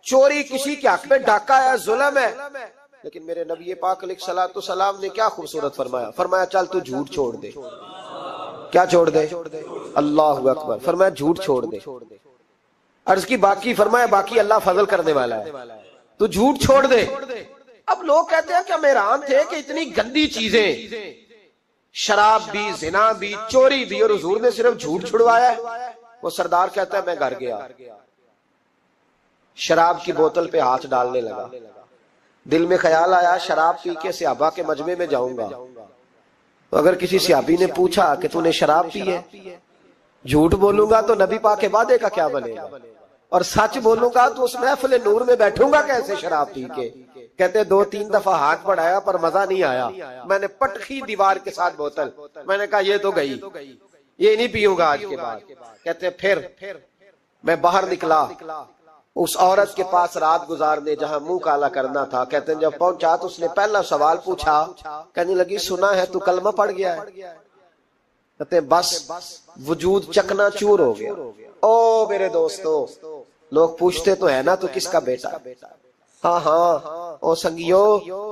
چوری کسی کے حق میں ڈاکہ ہے، ظلم ہے، لیکن میرے نبی پاک علیہ الصلوۃ والسلام نے کیا خوبصورت فرمایا، فرمایا چل تو جھوٹ چھوڑ دے۔ کیا چھوڑ دے؟ اللہ اکبر، فرمایا جھوٹ چھوڑ دے۔ عرض کی باقی؟ فرمایا باقی اللہ فضل کرنے والا ہے، تو جھوٹ چھوڑ دے۔ اب لوگ کہتے ہیں کہ ہم حیران تھے کہ اتنی گندی چیزیں، شراب بھی، زنا بھی، چوری بھی، اور حضور نے صرف جھوٹ چھڑوایا ہے۔ وہ سردار کہتا ہے میں گھر گیا، شراب کی بوتل پہ ہاتھ ڈالنے لگا، دل میں خیال آیا شراب پی کے صحابہ کے مجمع میں جاؤں گا، تو اگر کسی صحابی نے پوچھا کہ تو نے شراب پی ہے، جھوٹ بولوں گا تو نبی پاک کے وعدے کا کیا بنے گا، اور سچ بولوں گا تو اس محفل نور میں بیٹھوں گا کیسے شراب پی کے؟ کہتے 2-3 دفعہ ہاتھ بڑھایا پر مزہ نہیں آیا، میں نے پٹخی دیوار کے ساتھ بوتل، میں نے کہا یہ تو گئی، یہ نہیں پیوں گا آج کے بعد۔ کہتے پھر میں باہر نکلا اس عورت کے پاس رات گزارنے جہاں منہ کالا کرنا تھا۔ کہتے ہیں جب پہنچا تو اس نے پہلا سوال پوچھا، کہنے لگی سنا ہے تو کلمہ پڑھ گیا ہے؟ کہتے ہیں بس وجود چکنا چور ہو گیا۔ او میرے دوستو، لوگ پوچھتے تو ہے نا تو کس کا بیٹا؟ ہاں ہاں او سنگیو،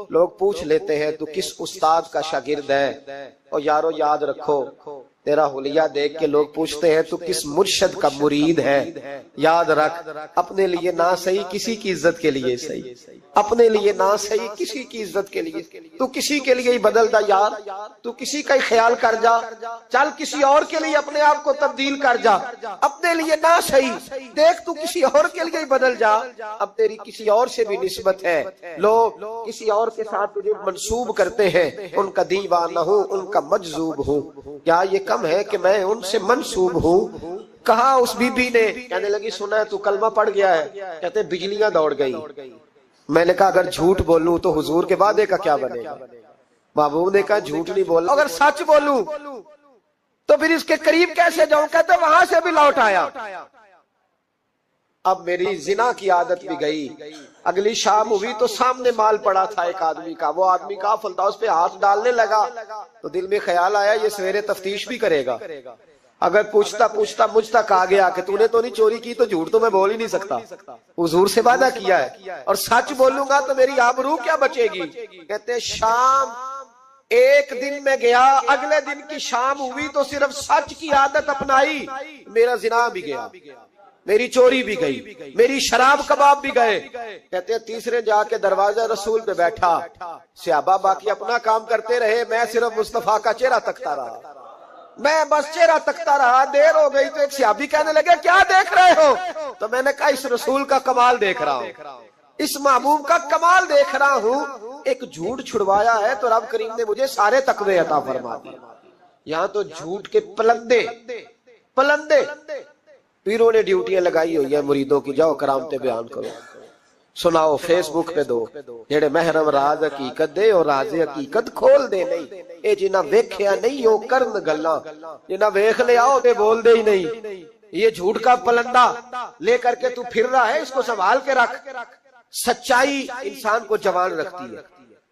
لوگ پوچھ لیتے ہیں تو کس استاد کا شاگرد ہے؟ او یارو یاد رکھو، تیرا حلیہ دیکھ کے لوگ پوچھتے ہیں تو کس مرشد کا مرید ہے۔ یاد رکھ، اپنے لیے نہ صحیح کسی کی عزت کے لیے صحیح، اپنے لیے نہ صحیح کسی کی عزت کے لیے، تو کسی کے لیے ہی بدل جا یار، تو کسی کا ہی خیال کر جا، چل کسی اور کے لیے اپنے آپ کو تبدیل کر جا، اپنے لیے نہ صحیح دیکھ تو کسی اور کے لیے ہی بدل جا، اب تیری کسی اور سے بھی نسبت ہے، لوگ کسی اور کے ساتھ تجھے منسوب کرتے ہیں، ان کا دیوانہ ہوں، ان کا مجذوب ہوں، کیا یہ کم ہے کہ میں ان سے منسوب ہوں؟ کہا اس بی بی نے، کہنے لگی سنا ہے تو کلمہ پڑھ گیا ہے؟ کہتے بجلیاں دوڑ گئی۔ میں نے کہا اگر جھوٹ بولوں تو حضور کے وعدے کا کیا بنے گا؟ محبوب نے کہا جھوٹ نہیں بولنا، اگر سچ بولوں تو پھر اس کے قریب کیسے جاؤں؟ کہتے وہاں سے بھی لوٹ آیا۔ اب میری زنا کی عادت بھی گئی، اگلی شام ہوئی تو سامنے مال پڑا تھا ایک آدمی کا، وہ آدمی کا فلتا اس پہ ہاتھ ڈالنے لگا، تو دل میں خیال آیا یہ سویرے تفتیش بھی کرے گا، اگر پوچھتا پوچھتا مجھ تک آ گیا کہ تو نے تو نہیں چوری کی تو جھوٹ تو میں بول ہی نہیں سکتا، حضور سے وعدہ کیا ہے، اور سچ بولوں گا تو میری آبرو کیا بچے گی؟ کہتے شام ایک دن میں گیا، اگلے دن کی شام ہوئی تو صرف سچ کی عادت اپنائی، میرا زنا بھی گیا، میری چوری بھی گئی، میری شراب کباب بھی گئے۔ کہتے ہیں تیسرے جا کے دروازہ رسول پہ بیٹھا، صحابہ باقی اپنا کام کرتے رہے، میں صرف مصطفیٰ کا چہرہ تکتا رہا، میں بس چہرہ تکتا رہا۔ دیر ہو گئی تو ایک صحابی کہنے لگے کیا دیکھ رہے ہو؟ تو میں نے کہا اس رسول کا کمال دیکھ رہا ہوں، اس محبوب کا کمال دیکھ رہا ہوں۔ ایک جھوٹ چھڑوایا ہے تو رب کریم نے مجھے سارے تقوی عطا فرما دی۔ یہاں تو جھوٹ کے پلندے پیروں نے ڈیوٹیاں لگائی ہوئی ہیں مریدوں کی، جاؤ کرامتے بیان کرو، سناؤ، فیس بک پہ دو، جڑے محرم راز حقیقت دے اور راز حقیقت کھول دے نہیں، اے جنہ ویکھیا نہیں او کرن گلاں، جنہ ویکھ لیا او تے بول دے ہی نہیں۔ یہ جھوٹ کا پلندہ لے کر کے تو پھر رہا ہے، اس کو سنبھال کے رکھ۔ سچائی انسان کو جوان رکھتی ہے،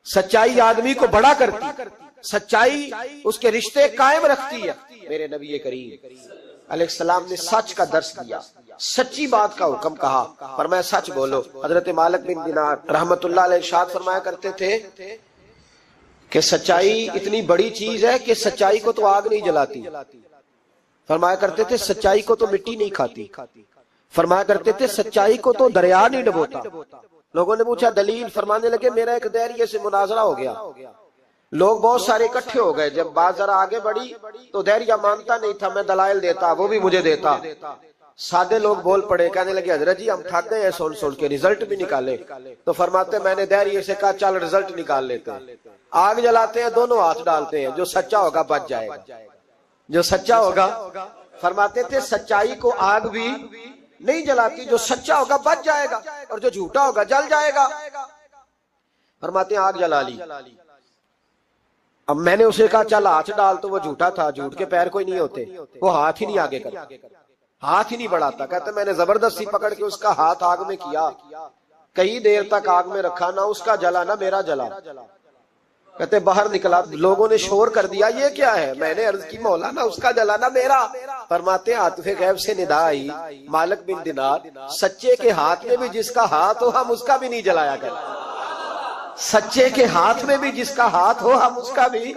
سچائی آدمی کو بڑا کرتی ہے، سچائی اس کے رشتے قائم رکھتی ہے۔ میرے نبی کریم علیہ السلام نے سچ کا درس دیا، سچی بات کا حکم کہا، فرمایا سچ بولو۔ حضرت مالک بن دینار رحمت اللہ علیہ ارشاد فرمایا کرتے تھے کہ سچائی اتنی بڑی چیز ہے کہ سچائی کو تو آگ نہیں جلاتی، فرمایا کرتے تھے سچائی کو تو مٹی نہیں کھاتی، فرمایا کرتے تھے سچائی کو تو دریا نہیں ڈبوتا۔ لوگوں نے پوچھا دلیل، فرمانے لگے میرا ایک دہریے سے مناظرہ ہو گیا، لوگ بہت سارے اکٹھے ہو گئے، جب بات ذرا آگے بڑھی تو دہریہ مانتا نہیں تھا، میں دلائل دیتا، وہ بھی مجھے دیتا۔ سادے لوگ بول پڑے، کہنے لگے حضرت جی ہم تھک گئے ہیں سن کے، رزلٹ بھی نکالے۔ تو فرماتے میں نے دہریے سے کہا چل رزلٹ نکال لیتے ہیں۔ آگ جلاتے ہیں، دونوں ہاتھ ڈالتے ہیں، جو سچا ہوگا بچ جائے گا، جو سچا ہوگا۔ فرماتے تھے سچائی کو آگ بھی نہیں جلاتی، جو سچا ہوگا بچ جائے گا اور جو جھوٹا ہوگا جل جائے گا۔ فرماتے ہیں آگ جلا لی، اب میں نے اسے کہا چل ہاتھ ڈال، تو وہ جھوٹا تھا، جھوٹ کے پیر کوئی نہیں ہوتے، وہ ہاتھ ہی نہیں آگے کرتا، ہاتھ ہی نہیں بڑھاتا۔ کہتے میں نے زبردستی پکڑ کے اس کا ہاتھ آگ میں کیا، کئی دیر تک آگ میں رکھا، نہ اس کا جلا نہ میرا جلا۔ کہتے باہر نکلا، لوگوں نے شور کر دیا یہ کیا ہے؟ میں نے عرض کی مولا نہ اس کا جلا نہ میرا۔ فرماتے عاطف غیب سے ندا آئی، مالک بن دینار سچے کے ہاتھ میں بھی جس کا ہاتھ ہو ہم اس کا بھی نہیں جلایا کرتے، سچے کے ہاتھ میں بھی جس کا ہاتھ ہو ہم اس کا بھی۔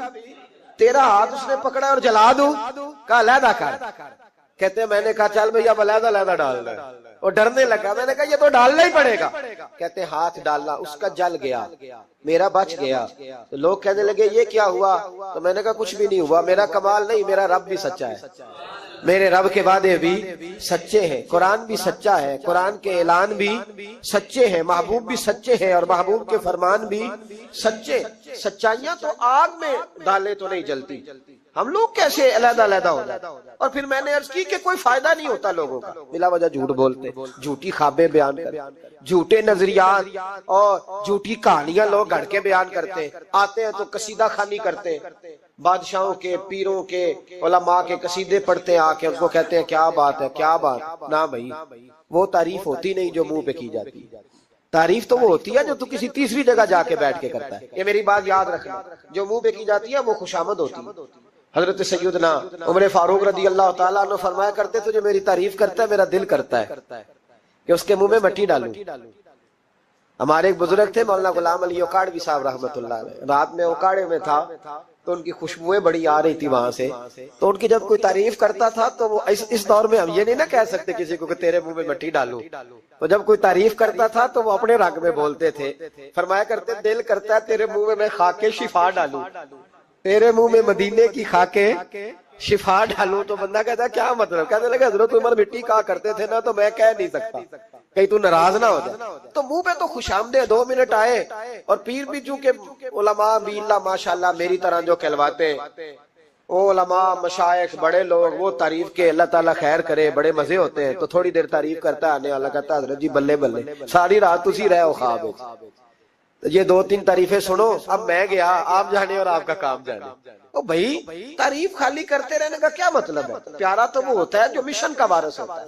تیرا ہاتھ اس نے پکڑا اور جلا دوں، کہا علیحدہ کر۔ کہتے میں نے کہا چل بھئی اب علیحدہ علیحدہ ڈال دے، اور ڈرنے لگا، میں نے کہا یہ تو ڈالنا ہی پڑے گا۔ کہتے ہاتھ ڈالنا، اس کا جل گیا، میرا بچ گیا۔ تو لوگ کہنے لگے یہ کیا ہوا؟ تو میں نے کہا کچھ بھی نہیں ہوا، میرا کمال نہیں، میرا رب بھی سچا ہے، میرے رب کے وعدے بھی سچے ہیں، قرآن بھی سچا ہے، قرآن کے اعلان بھی سچے ہیں، محبوب بھی سچے ہیں اور محبوب کے فرمان بھی سچے۔ سچائیاں تو آگ میں ڈالے تو نہیں جلتی، ہم لوگ کیسے علیحدہ علیحدہ ہو جاتے؟ اور پھر میں نے عرض کی کہ کوئی فائدہ نہیں ہوتا لوگوں کا، بلا وجہ جھوٹ بولتے، جھوٹی خوابیں بیان کرتے، جھوٹے نظریات اور جھوٹی کہانیاں لوگ گھڑ کے بیان کرتے، آتے ہیں تو قصیدہ خوانی کرتے، بادشاہوں کے، پیروں کے، علماء کے قصیدے پڑھتے ہیں، آ کے ان کو کہتے ہیں کیا بات ہے، کیا بات نہ بھائی، وہ تعریف ہوتی نہیں جو منہ پہ کی جاتی، تعریف تو وہ ہوتی ہے جو تو کسی تیسری جگہ جا کے بیٹھ کے کرتا ہے۔ یہ میری بات یاد رکھنا، جو منہ پہ کی جاتی ہے وہ خوشامد ہوتی ہے۔ حضرت سیدنا عمر فاروق رضی اللہ تعالیٰ عنہ فرمایا کرتے تھے جو میری تعریف کرتا ہے میرا دل کرتا ہے کہ اس کے منہ میں مٹی ڈالوں۔ ہمارے ایک بزرگ تھے مولانا غلام علی اوکاڑوی صاحب رحمۃ اللہ علیہ، رات میں اوکاڑے میں تھا تو ان کی خوشبوئیں بڑی آ رہی تھی وہاں سے، تو ان کی جب کوئی تعریف کرتا تھا تو وہ اس دور میں ہم یہ نہیں نہ کہہ سکتے کسی کو کہ تیرے منہ میں مٹی ڈالوں، تو جب کوئی تعریف کرتا تھا تو وہ اپنے رنگ میں بولتے تھے، فرمایا کرتے دل کرتا ہے تیرے منہ میں خاک شفا ڈالوں، تیرے منہ میں مدینے کی خاکیں شفا ڈالوں۔ تو بندہ کہتا ہے کیا مطلب؟ کہنے لگا حضرت عمر مٹی کہا کرتے تھے نا، تو میں کہہ نہیں سکتا کہیں تو ناراض نہ ہو جائے، تو منہ پہ تو خوشامدے 2 منٹ آئے، اور پیر بھی چونکہ علماء بھی اللہ ماشاءاللہ میری طرح جو کہلواتے، وہ علماء مشائخ بڑے لوگ وہ تعریف کے اللہ تعالیٰ خیر کرے بڑے مزے ہوتے ہیں، تو تھوڑی دیر تعریف کرتا ہے، آنے والا کہتا ہے حضرت جی بلے بلے ساری رات اسی رہے ہو خواب۔ یہ 2-3 تعریفیں سنو، اب میں گیا، آپ جانے اور آپ کا کام جانے۔ او بھائی تعریف خالی کرتے رہنے کا کیا مطلب ہے؟ پیارا تو وہ ہوتا ہے جو مشن کا وارث ہوتا ہے،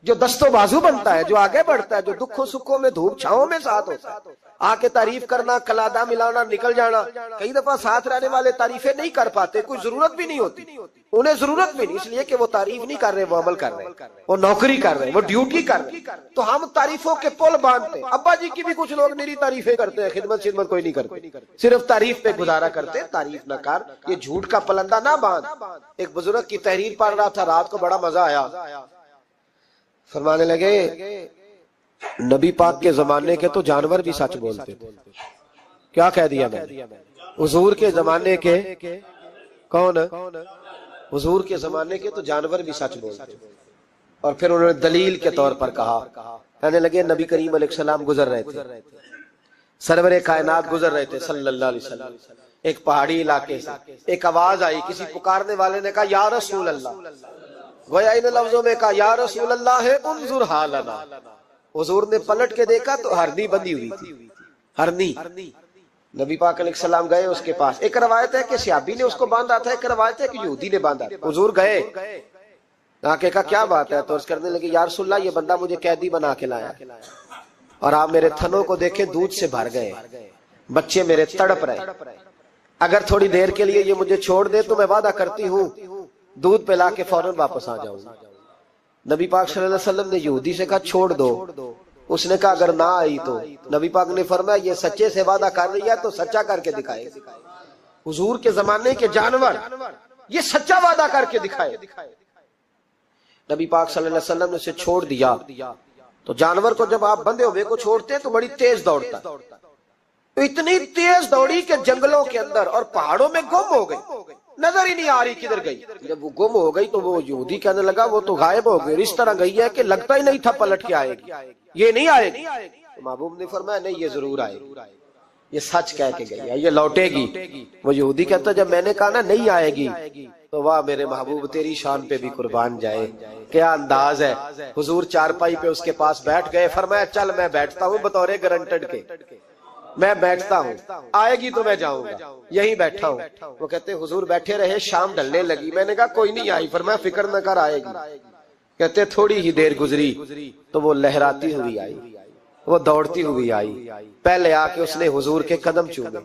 جو دست و بازو بنتا ہے، جو آگے بڑھتا ہے، جو دکھوں سکھوں میں دھوپ چھاؤں میں ساتھ ہوتا ہے، آ کے تعریف کرنا، کلادہ ملانا، نکل جانا۔ کئی دفعہ ساتھ رہنے والے تعریفیں نہیں کر پاتے، کوئی ضرورت بھی نہیں ہوتی، انہیں ضرورت بھی نہیں، اس لیے کہ وہ تعریف نہیں کر رہے، وہ عمل کر رہے، وہ نوکری کر رہے، وہ ڈیوٹی کر رہے۔ تو ہم تعریفوں کے پل باندھتے ہیں۔ ابا جی کی بھی کچھ لوگ میری تعریفیں کرتے ہیں، خدمت کوئی نہیں کرتے، صرف تعریف پہ گزارا کرتے۔ تعریف نہ کر، یہ جھوٹ کا پلندہ نہ باندھ۔ ایک بزرگ کی تحریر پڑھ رہا تھا، رات کو بڑا مزہ آیا، فرمانے لگے نبی پاک کے زمانے کے تو جانور بھی سچ بولتے تھے۔ کیا کہہ دیا میں نے؟ حضور کے زمانے کے کون؟ حضور کے زمانے کے تو جانور بھی سچ بولتے تھے۔ اور پھر انہوں نے دلیل کے طور پر کہا، کہنے لگے نبی کریم علیہ السلام گزر رہے تھے، سرور کائنات گزر رہے تھے صلی اللہ علیہ وسلم، ایک پہاڑی علاقے سے ایک آواز آئی، کسی پکارنے والے نے کہا یا رسول اللہ، گویا ان لفظوں میں کہا یا رسول اللہ انظر حالنا۔ حضور نے پلٹ کے دیکھا تو ہرنی بندھی ہوئی تھی، ہرنی۔ نبی پاک علیہ السلام گئے اس کے پاس، ایک روایت ہے کہ صحابی نے اس کو باندھا تھا، ایک روایت ہے کہ یہودی نے باندھا تھا۔ حضور گئے، آ کے کہا کیا بات ہے؟ تو عرض کرنے لگے یا رسول اللہ یہ بندہ مجھے قیدی بنا کے لایا، اور آپ میرے تھنوں کو دیکھیں دودھ سے بھر گئے، بچے میرے تڑپ رہے، اگر تھوڑی دیر کے لیے یہ مجھے چھوڑ دے تو میں وعدہ کرتی ہوں دودھ پلا کے فوراً واپس آ جاؤں گا۔ نبی پاک صلی اللہ علیہ وسلم نے یہودی سے کہا چھوڑ دو، اس نے کہا اگر نہ آئی تو؟ نبی پاک نے فرمایا یہ سچے سے وعدہ کر رہی ہے تو سچا کر کے دکھائے۔ حضور کے زمانے کے جانور یہ سچا وعدہ کر کے دکھائے۔ نبی پاک صلی اللہ علیہ وسلم نے اسے چھوڑ دیا، تو جانور کو جب آپ بندھے ہوئے کو چھوڑتے ہیں تو بڑی تیز دوڑتا ہے، تو اتنی تیز دوڑی کہ جنگلوں کے اندر اور پہاڑوں میں گم ہو گئی، نظر ہی نہیں آ رہی کدھر گئی۔ جب وہ گم ہو گئی تو وہ یہودی کہنے لگا وہ تو غائب ہو گئی، اس طرح گئی ہے کہ لگتا ہی نہیں تھا پلٹ کے آئے گی، یہ نہیں آئے گی۔ تو محبوب نے فرمایا نہیں یہ ضرور آئے گی، یہ سچ کہہ کے گئی ہے، یہ لوٹے گی۔ وہ یہودی کہتا جب میں نے کہا نا نہیں آئے گی تو واہ میرے محبوب تیری شان پہ بھی قربان جائے، کیا انداز ہے۔ حضور چارپائی پہ اس کے پاس بیٹھ گئے، فرمایا چل میں بیٹھتا ہوں بطور گارنٹڈ کے، میں بیٹھتا ہوں، آئے گی تو میں جاؤں گا، یہیں بیٹھا ہوں۔ وہ کہتے حضور بیٹھے رہے، شام ڈھلنے لگی، میں نے کہا کوئی نہیں آئی، فرمایا فکر نہ کر آئے گی۔ کہتے تھوڑی ہی دیر گزری تو وہ لہراتی ہوئی آئی، وہ دوڑتی ہوئی آئی، پہلے آ کے اس نے حضور کے قدم چومے،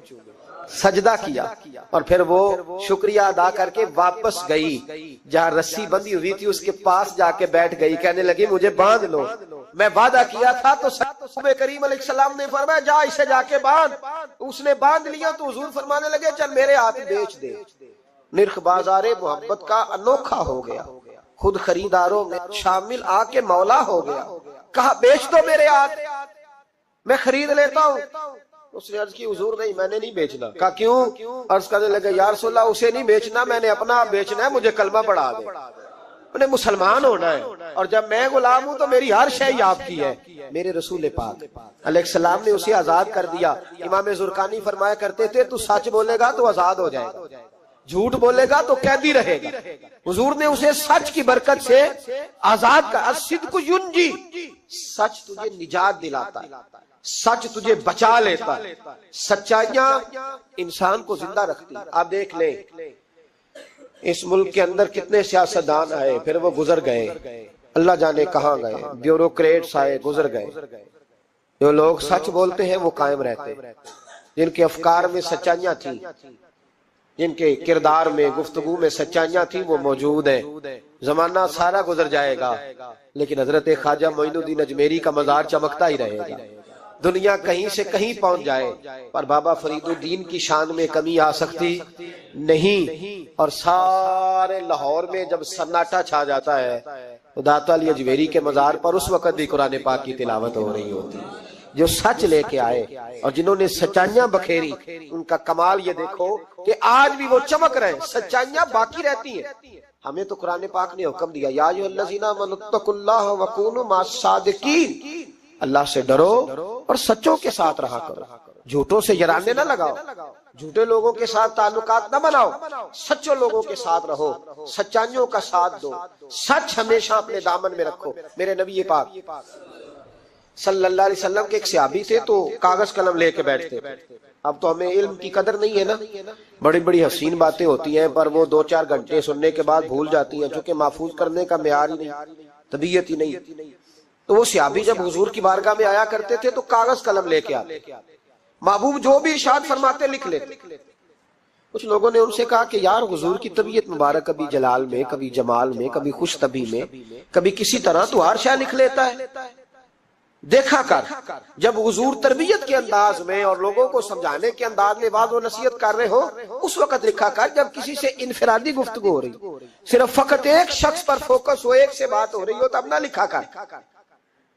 سجدہ کیا، اور پھر وہ شکریہ ادا کر کے واپس گئی، جہاں رسی بندھی ہوئی تھی اس کے پاس جا کے بیٹھ گئی، کہنے لگی مجھے باندھ لو، میں وعدہ کیا تھا۔ تو نبی کریم علیہ السلام نے فرمایا جا اسے جا کے باندھ، اس نے باندھ لیا تو حضور فرمانے لگے چل میرے ہاتھ بیچ دے۔ نرخ بازار محبت کا انوکھا ہو گیا، خود خریداروں میں شامل آ کے مولا ہو گیا، کہا بیچ دو میرے ہاتھ، میں خرید لیتا ہوں۔ اس نے عرض کی حضور نہیں میں نے نہیں بیچنا۔ کہا کیوں؟ عرض کرنے لگے یا رسول اللہ اسے نہیں بیچنا، میں نے اپنا بیچنا ہے، مجھے کلمہ پڑھا دے، انہیں مسلمان ہونا ہے، اور جب میں غلام ہوں تو میری ہر شے آپ کی ہے۔ میرے رسول پاک علیہ السلام نے اسے آزاد کر دیا۔ امام زرقانی فرمایا کرتے تھے تو سچ بولے گا تو آزاد ہو جائے گا، جھوٹ بولے گا تو قیدی رہے گا۔ حضور نے اسے سچ کی برکت سے آزاد کر، الصدق ینجی، سچ تجھے نجات دلاتا ہے، سچ تجھے بچا لیتا ہے، سچائیاں انسان کو زندہ رکھتی ہیں۔ آپ دیکھ لیں اس ملک کے اندر کتنے سیاستدان آئے، پھر وہ گزر گئے، اللہ جانے کہاں گئے، بیوروکریٹس آئے گزر گئے، جو لوگ سچ بولتے ہیں وہ قائم رہتے، جن کے افکار میں سچائیاں تھیں، جن کے کردار میں گفتگو میں سچائیاں تھیں وہ موجود ہیں۔ زمانہ سارا گزر جائے گا لیکن حضرت خواجہ معین الدین اجمیری کا مزار چمکتا ہی رہے گا، دنیا کہیں سے کہیں پہنچ جائے پر بابا فرید الدین کی شان میں کمی آ سکتی نہیں۔ اور سارے لاہور میں جب سناٹا چھا جاتا ہے تو داتا علی اجمیری کے مزار پر اس وقت بھی قرآن پاک کی تلاوت ہو رہی ہوتی، جو سچ لے کے آئے اور جنہوں نے سچائیاں بکھیری، ان کا کمال یہ دیکھو کہ آج بھی وہ چمک رہے ہیں، سچائیاں باقی رہتی ہیں۔ ہمیں تو قرآن پاک نے حکم دیا یا ایھا الذین آمنوا اتقوا اللہ وکونوا مع الصادقین، اللہ سے ڈرو اور سچوں کے ساتھ رہا کرو، جھوٹوں سے یرانے نہ لگاؤ، جھوٹے لوگوں کے ساتھ تعلقات نہ بناؤ، سچوں لوگوں کے ساتھ رہو، سچائیوں کا ساتھ دو، سچ ہمیشہ اپنے دامن میں رکھو۔ میرے نبی پاک صلی اللہ علیہ وسلم کے ایک صحابی تھے تو کاغذ قلم لے کے بیٹھتے، اب تو ہمیں علم کی قدر نہیں ہے نا، بڑی بڑی حسین باتیں ہوتی ہیں پر وہ 2-4 گھنٹے سننے کے بعد بھول جاتی ہیں، چونکہ محفوظ کرنے کا معیار ہی نہیں۔ طبیعت ہی نہیں. تو وہ صحابی جب حضور کی بارگاہ میں آیا کرتے تھے تو کاغذ قلم لے کے آتے، محبوب جو بھی ارشاد فرماتے لکھ لیتے. کچھ لوگوں نے ان سے کہا کہ یار حضور کی طبیعت مبارک کبھی جلال میں، کبھی جمال میں، کبھی خوش طبی میں، کبھی کسی طرح تو ہر شے لکھ لیتا ہے. دیکھا کر جب حضور تربیت کے انداز میں اور لوگوں کو سمجھانے کے انداز میں واضح و نصیحت کر رہے ہو، اس وقت لکھا کر. جب کسی سے انفرادی گفتگو ہو رہی، صرف فقط ایک شخص پر فوکس ہو، ایک سے بات ہو رہی ہو، تب نہ لکھا کر.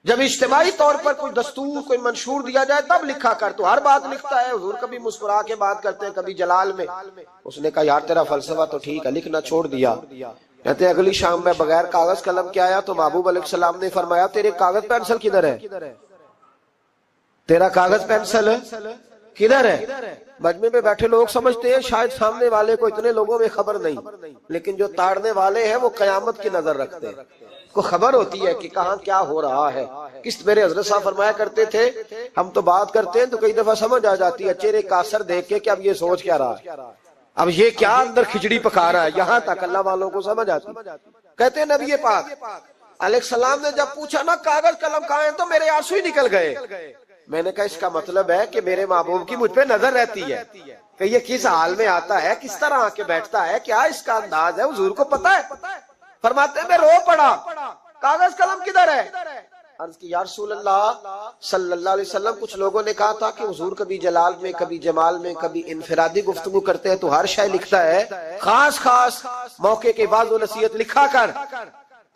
جب اجتماعی طور پر کوئی دستور، کوئی منشور دیا جائے تب لکھا کر. تو ہر بات لکھتا ہے. حضور کبھی مسکرا کے بات کرتے ہیں، کبھی جلال میں. اس نے کہا یار تیرا فلسفہ تو ٹھیک ہے، لکھنا چھوڑ دیا. کہتے ہیں اگلی شام میں بغیر کاغذ قلم کے آیا تو محبوب علیہ السلام نے فرمایا تیرے کاغذ پینسل کدھر ہے؟ تیرا کاغذ پینسل کدھر ہے؟ مجمع میں بیٹھے لوگ سمجھتے ہیں شاید سامنے والے کو اتنے لوگوں میں خبر نہیں، لیکن جو تاڑنے والے ہیں وہ قیامت کی نظر رکھتے ہیں، کو خبر ہوتی ہے کہ کہاں کیا ہو رہا ہے. میرے حضرت صاحب فرمایا کرتے تھے ہم تو بات کرتے ہیں تو کئی دفعہ سمجھ آ جاتی ہے چہرے کا اثر دیکھ کے کہ اب یہ سوچ کیا رہا ہے، اب یہ کیا اندر کھچڑی پکا رہا ہے. یہاں تک اللہ والوں کو سمجھ آتی. کہتے ہیں نبی پاک علیہ السلام نے جب پوچھا نا کاغذ قلم کہاں ہیں تو میرے آنسو ہی نکل گئے. میں نے کہا اس کا مطلب ہے کہ میرے محبوب کی مجھ پہ نظر رہتی ہے کہ یہ کس حال میں آتا ہے، کس طرح آ کے بیٹھتا ہے، کیا اس کا انداز ہے، حضور کو پتا ہے. فرماتے ہیں میں رو پڑا، کاغذ قلم کدھر ہے؟ عرض کی یا رسول اللہ صلی اللہ علیہ وسلم کچھ لوگوں نے کہا تھا کہ حضور کبھی جلال میں، کبھی جمال میں، کبھی انفرادی گفتگو کرتے ہیں تو ہر شے لکھتا ہے، خاص خاص موقع کے بعد و نصیحت لکھا کر.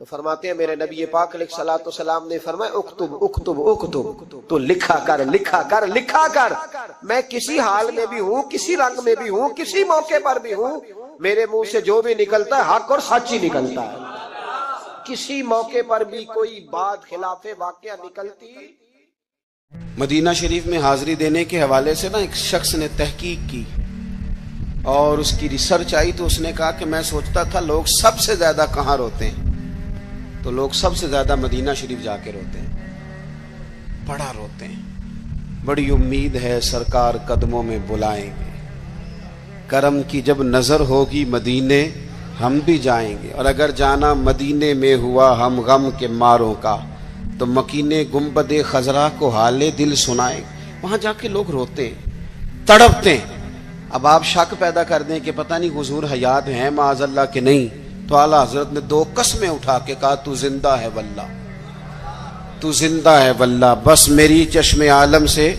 تو فرماتے ہیں میرے نبی پاک علیہ الصلوۃ والسلام نے فرمایا اکتب اکتب اکتب، تو لکھا کر لکھا کر لکھا کر. میں کسی حال میں بھی ہوں، کسی رنگ میں بھی ہوں، کسی موقع پر بھی ہوں، میرے منہ سے جو بھی نکلتا ہے حق اور سچ ہی نکلتا ہے. کسی موقع پر بھی کوئی بات خلاف واقعہ نکلتی. مدینہ شریف میں حاضری دینے کے حوالے سے نا ایک شخص نے تحقیق کی اور اس کی ریسرچ آئی تو اس نے کہا کہ میں سوچتا تھا لوگ سب سے زیادہ کہاں روتے ہیں، تو لوگ سب سے زیادہ مدینہ شریف جا کے روتے ہیں، بڑا روتے ہیں. بڑی امید ہے سرکار قدموں میں بلائیں گے، کرم کی جب نظر ہوگی مدینے ہم بھی جائیں گے، اور اگر جانا مدینے میں ہوا ہم غم کے ماروں کا تو مکینے گنبد خضرا کو حال دل سنائیں. وہاں جا کے لوگ روتے ہیں، تڑپتے ہیں. اب آپ شک پیدا کر دیں کہ پتہ نہیں حضور حیات ہیں معاذ اللہ کہ نہیں، تو اعلیٰ حضرت نے 2 قسمیں اٹھا کے کہا تو زندہ ہے واللہ، تو زندہ ہے واللہ، بس میری چشم عالم سے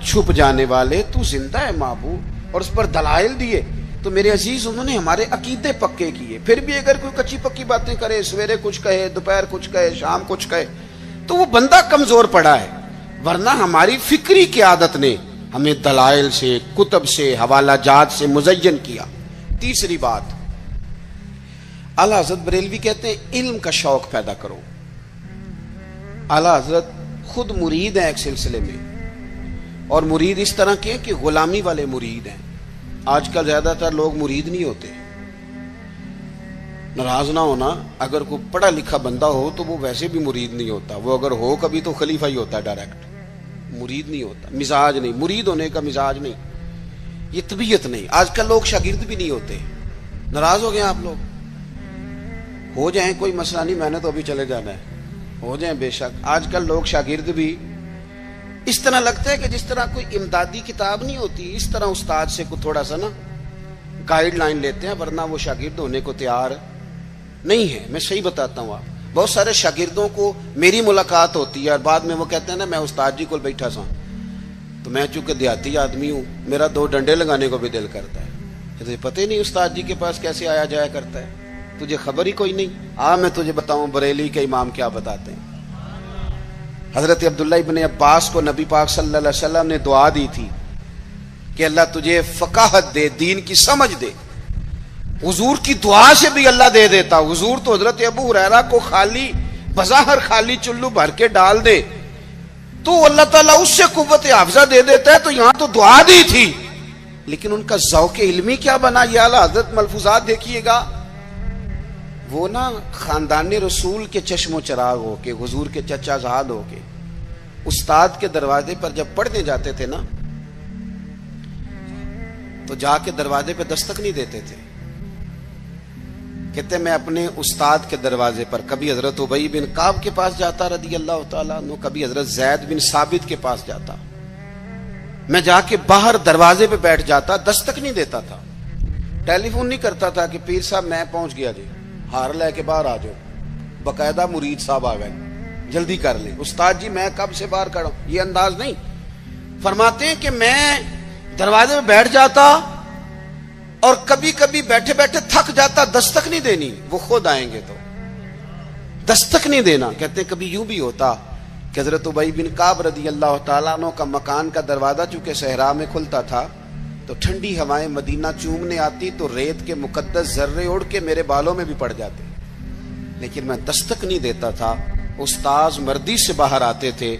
چھپ جانے والے تو زندہ ہے معبود. اور اس پر دلائل دیے. تو میرے عزیز انہوں نے ہمارے عقیدے پکے کیے. پھر بھی اگر کوئی کچی پکی باتیں کرے، سویرے کچھ کہے، دوپہر کچھ کہے، شام کچھ کہے، تو وہ بندہ کمزور پڑا ہے. ورنہ ہماری فکری قیادت نے ہمیں دلائل سے، کتب سے، حوالہ جات سے مزین کیا. تیسری بات، اعلیٰ حضرت بریلوی کہتے ہیں علم کا شوق پیدا کرو. اعلیٰ حضرت خود مرید ہیں ایک سلسلے میں، اور مرید اس طرح کے کہ غلامی والے مرید ہیں. آج کل زیادہ تر لوگ مرید نہیں ہوتے. ناراض نہ ہونا، اگر کوئی پڑھا لکھا بندہ ہو تو وہ ویسے بھی مرید نہیں ہوتا. وہ اگر ہو کبھی تو خلیفہ ہی ہوتا ہے ڈائریکٹ، مرید نہیں ہوتا. مزاج نہیں، مرید ہونے کا مزاج نہیں، یہ طبیعت نہیں. آج کل لوگ شاگرد بھی نہیں ہوتے. ناراض ہو گئے آپ لوگ؟ ہو جائیں، کوئی مسئلہ نہیں، میں نے تو ابھی چلے جانا ہے، ہو جائیں بے شک. آج کل لوگ شاگرد بھی اس طرح لگتا ہے کہ جس طرح کوئی امدادی کتاب نہیں ہوتی، اس طرح استاد سے کو تھوڑا سا نا گائیڈ لائن لیتے ہیں، ورنہ وہ شاگرد ہونے کو تیار نہیں ہے. میں صحیح بتاتا ہوں. آپ بہت سارے شاگردوں کو میری ملاقات ہوتی ہے اور بعد میں وہ کہتے ہیں نا میں استاد جی کو بیٹھا سا، تو میں چونکہ دیہاتی آدمی ہوں، میرا 2 ڈنڈے لگانے کو بھی دل کرتا ہے. تجھے پتہ ہی نہیں استاد جی کے پاس کیسے آیا جایا کرتا ہے، تجھے خبر ہی کوئی نہیں. میں تجھے بتاؤں بریلی کے امام کیا بتاتے ہیں. حضرت عبداللہ ابن عباس کو نبی پاک صلی اللہ علیہ وسلم نے دعا دی تھی کہ اللہ تجھے فقاہت دے، دین کی سمجھ دے. حضور کی دعا سے بھی اللہ دے دیتا. حضور تو حضرت ابو ہریرہ کو خالی بظاہر خالی چلو بھر کے ڈال دے تو اللہ تعالیٰ اس سے قوت حافظہ دے دیتا ہے. تو یہاں تو دعا دی تھی، لیکن ان کا ذوق علمی کیا بنا. یہ اعلیٰ حضرت ملفوظات دیکھیے گا. وہ نا خاندان رسول کے چشم و چراغ ہو کے، حضور کے چچا زاد ہو کے، استاد کے دروازے پر جب پڑھنے جاتے تھے نا تو جا کے دروازے پہ دستک نہیں دیتے تھے. کہتے میں اپنے استاد کے دروازے پر کبھی حضرت ابی بن کعب کے پاس جاتا رضی اللہ تعالیٰ عنہ، کبھی حضرت زید بن ثابت کے پاس جاتا، میں جا کے باہر دروازے پہ بیٹھ جاتا، دستک نہیں دیتا تھا، ٹیلی فون نہیں کرتا تھا کہ پیر صاحب میں پہنچ گیا جی، ہار لے کے باہر آ جاؤ، باقاعدہ مرید صاحب آ گئے جلدی کر لیں، استاد جی میں کب سے باہر کھڑا ہوں، یہ انداز نہیں۔ فرماتے ہیں کہ میں دروازے پہ بیٹھ جاتا اور کبھی کبھی بیٹھے بیٹھے تھک جاتا، دستک نہیں دینی، وہ خود آئیں گے تو دستک نہیں دینا۔ کہتے ہیں کبھی یوں بھی ہوتا کہ حضرت ابی بن کعب رضی اللہ تعالیٰ عنہ کا مکان کا دروازہ چونکہ صحرا میں کھلتا تھا تو ٹھنڈی ہوائیں مدینہ چومنے آتی تو ریت کے مقدس ذرے اڑ کے میرے بالوں میں بھی پڑ جاتے، لیکن میں دستک نہیں دیتا تھا، استاذ مردی سے باہر آتے تھے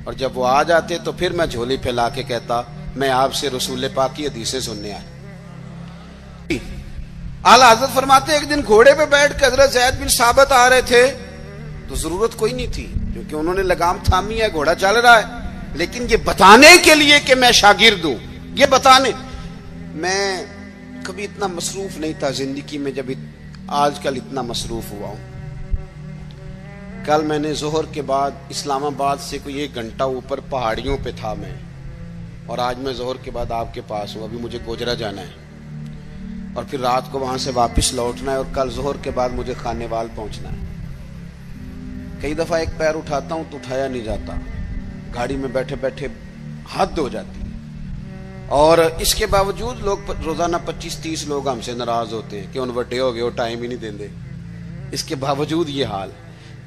اور جب وہ آ جاتے تو پھر میں جھولی پھیلا کے کہتا میں آپ سے رسول پاک کی حدیثیں سننے آیا۔ اعلیٰ حضرت فرماتے ایک دن گھوڑے پہ بیٹھ کے حضرت زید بن ثابت آ رہے تھے تو ضرورت کوئی نہیں تھی کیونکہ انہوں نے لگام تھامی ہے، گھوڑا چل رہا ہے، لیکن یہ بتانے کے لیے کہ میں شاگرد ہوں، یہ بتانے۔ میں کبھی اتنا مصروف نہیں تھا زندگی میں جب آج کل اتنا مصروف ہوا ہوں۔ کل میں نے ظہر کے بعد اسلام آباد سے کوئی 1 گھنٹہ اوپر پہاڑیوں پہ تھا میں، اور آج میں ظہر کے بعد آپ کے پاس ہوں، ابھی مجھے گوجرا جانا ہے اور پھر رات کو وہاں سے واپس لوٹنا ہے اور کل ظہر کے بعد مجھے خانے وال پہنچنا ہے۔ کئی دفعہ ایک پیر اٹھاتا ہوں تو اٹھایا نہیں جاتا، گاڑی میں بیٹھے بیٹھے حد ہو جاتی ہے، اور اس کے باوجود لوگ روزانہ 25-30 لوگ ہم سے ناراض ہوتے ہیں کہ ان وڈے ہو گئے وہ ٹائم ہی نہیں دیندے، اس کے باوجود یہ حال۔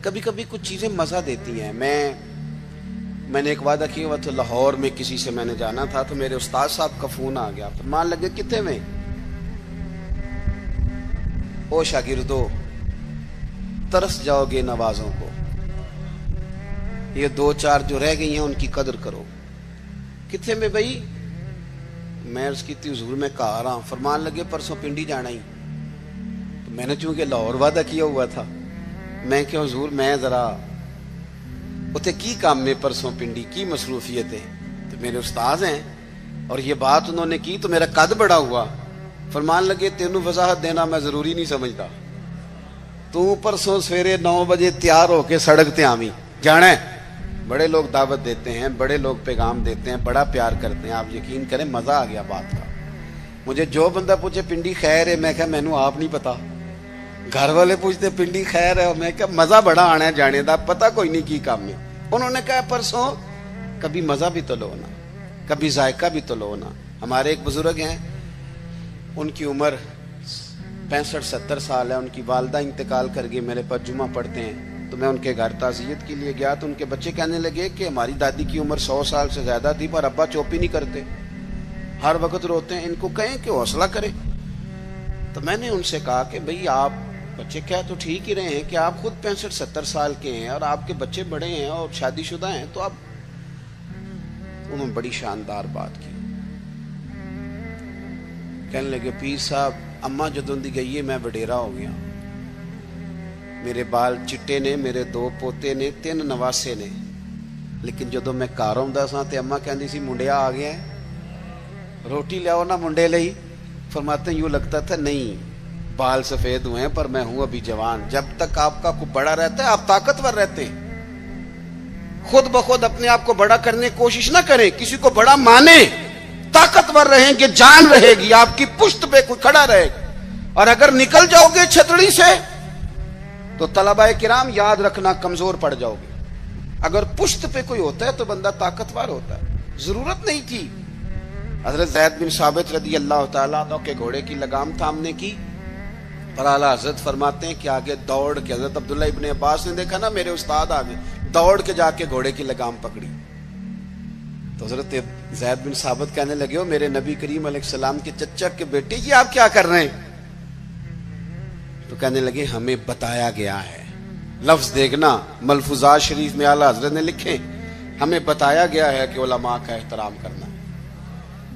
کبھی کبھی کچھ چیزیں مزہ دیتی ہیں۔ میں نے ایک وعدہ کیا ہوا تھا، لاہور میں کسی سے میں نے جانا تھا تو میرے استاد صاحب کا فون آ گیا، فرمان لگے کتنے میں؟ او شاگردو ترس جاؤ گے نوازوں کو، یہ 2-4 جو رہ گئی ہیں ان کی قدر کرو۔ کتنے میں بھائی؟ میں عرض کی تھی حضور میں کہا رہا ہوں۔ فرمان لگے پرسوں پنڈی جانا ہی، تو میں نے چونکہ لاہور وعدہ کیا ہوا تھا، میں کہ حضور میں ذرا اتنے کی کام میں پرسوں پنڈی کی مصروفیت ہے، تو میرے استاذ ہیں اور یہ بات انہوں نے کی تو میرا قد بڑا ہوا۔ فرمان لگے تینوں وضاحت دینا میں ضروری نہیں سمجھتا، تو پرسوں سویرے 9 بجے تیار ہو کے سڑک تے آمی جانا ہے۔ بڑے لوگ دعوت دیتے ہیں، بڑے لوگ پیغام دیتے ہیں، بڑا پیار کرتے ہیں، آپ یقین کریں مزہ آ گیا بات کا۔ مجھے جو بندہ پوچھے پنڈی خیر ہے، میں کہا مینوں آپ نہیں پتا، گھر والے پوچھتے پنڈی خیر ہے، میں کہا مزہ بڑا آنا ہے جانے دا، پتہ کوئی نہیں کی کام میں۔ انہوں نے کہا پرسوں کبھی مزہ بھی تو لو نا، کبھی ذائقہ بھی تو لو نا۔ ہمارے ایک بزرگ ہیں، ان کی عمر 65-70 سال ہے، ان کی والدہ انتقال کر گئی، میرے پاس جمعہ پڑھتے ہیں تو میں ان کے گھر تعزیت کے لیے گیا تو ان کے بچے کہنے لگے کہ ہماری دادی کی عمر 100 سال سے زیادہ تھی پر ابا چوپی نہیں کرتے، ہر وقت روتے ہیں، ان کو کہیں کہ حوصلہ کریں۔ تو میں نے ان سے کہا کہ بھئی آپ بچے کیا تو ٹھیک ہی رہے ہیں کہ آپ خود 65-70 سال کے ہیں اور آپ کے بچے بڑے ہیں اور شادی شدہ ہیں، تو آپ انہوں نے بڑی شاندار بات کی، کہنے لگے پیر صاحب اماں جدوں دی گئی ہے میں وڈیرا ہو گیا، میرے بال چٹے نے، میرے 2 پوتے نے، 3 نواسے نے، لیکن جدوں میں گھر آਉਂدا سا تے اماں کہندی سی منڈیا آ گیا ہے، روٹی لیاؤ نا منڈے لئی۔ فرماتے ہیں یوں لگتا تھا نہیں بال سفید ہوئے ہیں پر میں ہوں ابھی جوان۔ جب تک آپ کا کوئی بڑا رہتا ہے آپ طاقتور رہتے ہیں، خود بخود اپنے آپ کو بڑا کرنے کی کوشش نہ کریں، کسی کو بڑا مانیں، طاقتور رہیں گے، جان رہے گی، آپ کی پشت پہ کوئی کھڑا رہے گا۔ اور اگر نکل جاؤ گے چھتڑی سے تو طلباء کرام یاد رکھنا کمزور پڑ جاؤ گے۔ اگر پشت پہ کوئی ہوتا ہے تو بندہ طاقتور ہوتا ہے۔ ضرورت نہیں تھی حضرت زید بن ثابت رضی اللہ تعالیٰ عنہ کے گھوڑے کی لگام تھامنے کی، پر اعلیٰ حضرت فرماتے ہیں کہ آگے دوڑ کے حضرت عبداللہ ابن عباس نے دیکھا نا میرے استاد آگے، دوڑ کے جا کے گھوڑے کی لگام پکڑی تو حضرت زید بن ثابت کہنے لگے ہو میرے نبی کریم علیہ السلام کے چچا کے بیٹے یہ آپ کیا کر رہے ہیں؟ تو کہنے لگے ہمیں بتایا گیا ہے، لفظ دیکھنا ملفوظات شریف میں اعلیٰ حضرت نے لکھے، ہمیں بتایا گیا ہے کہ علماء کا احترام کرنا۔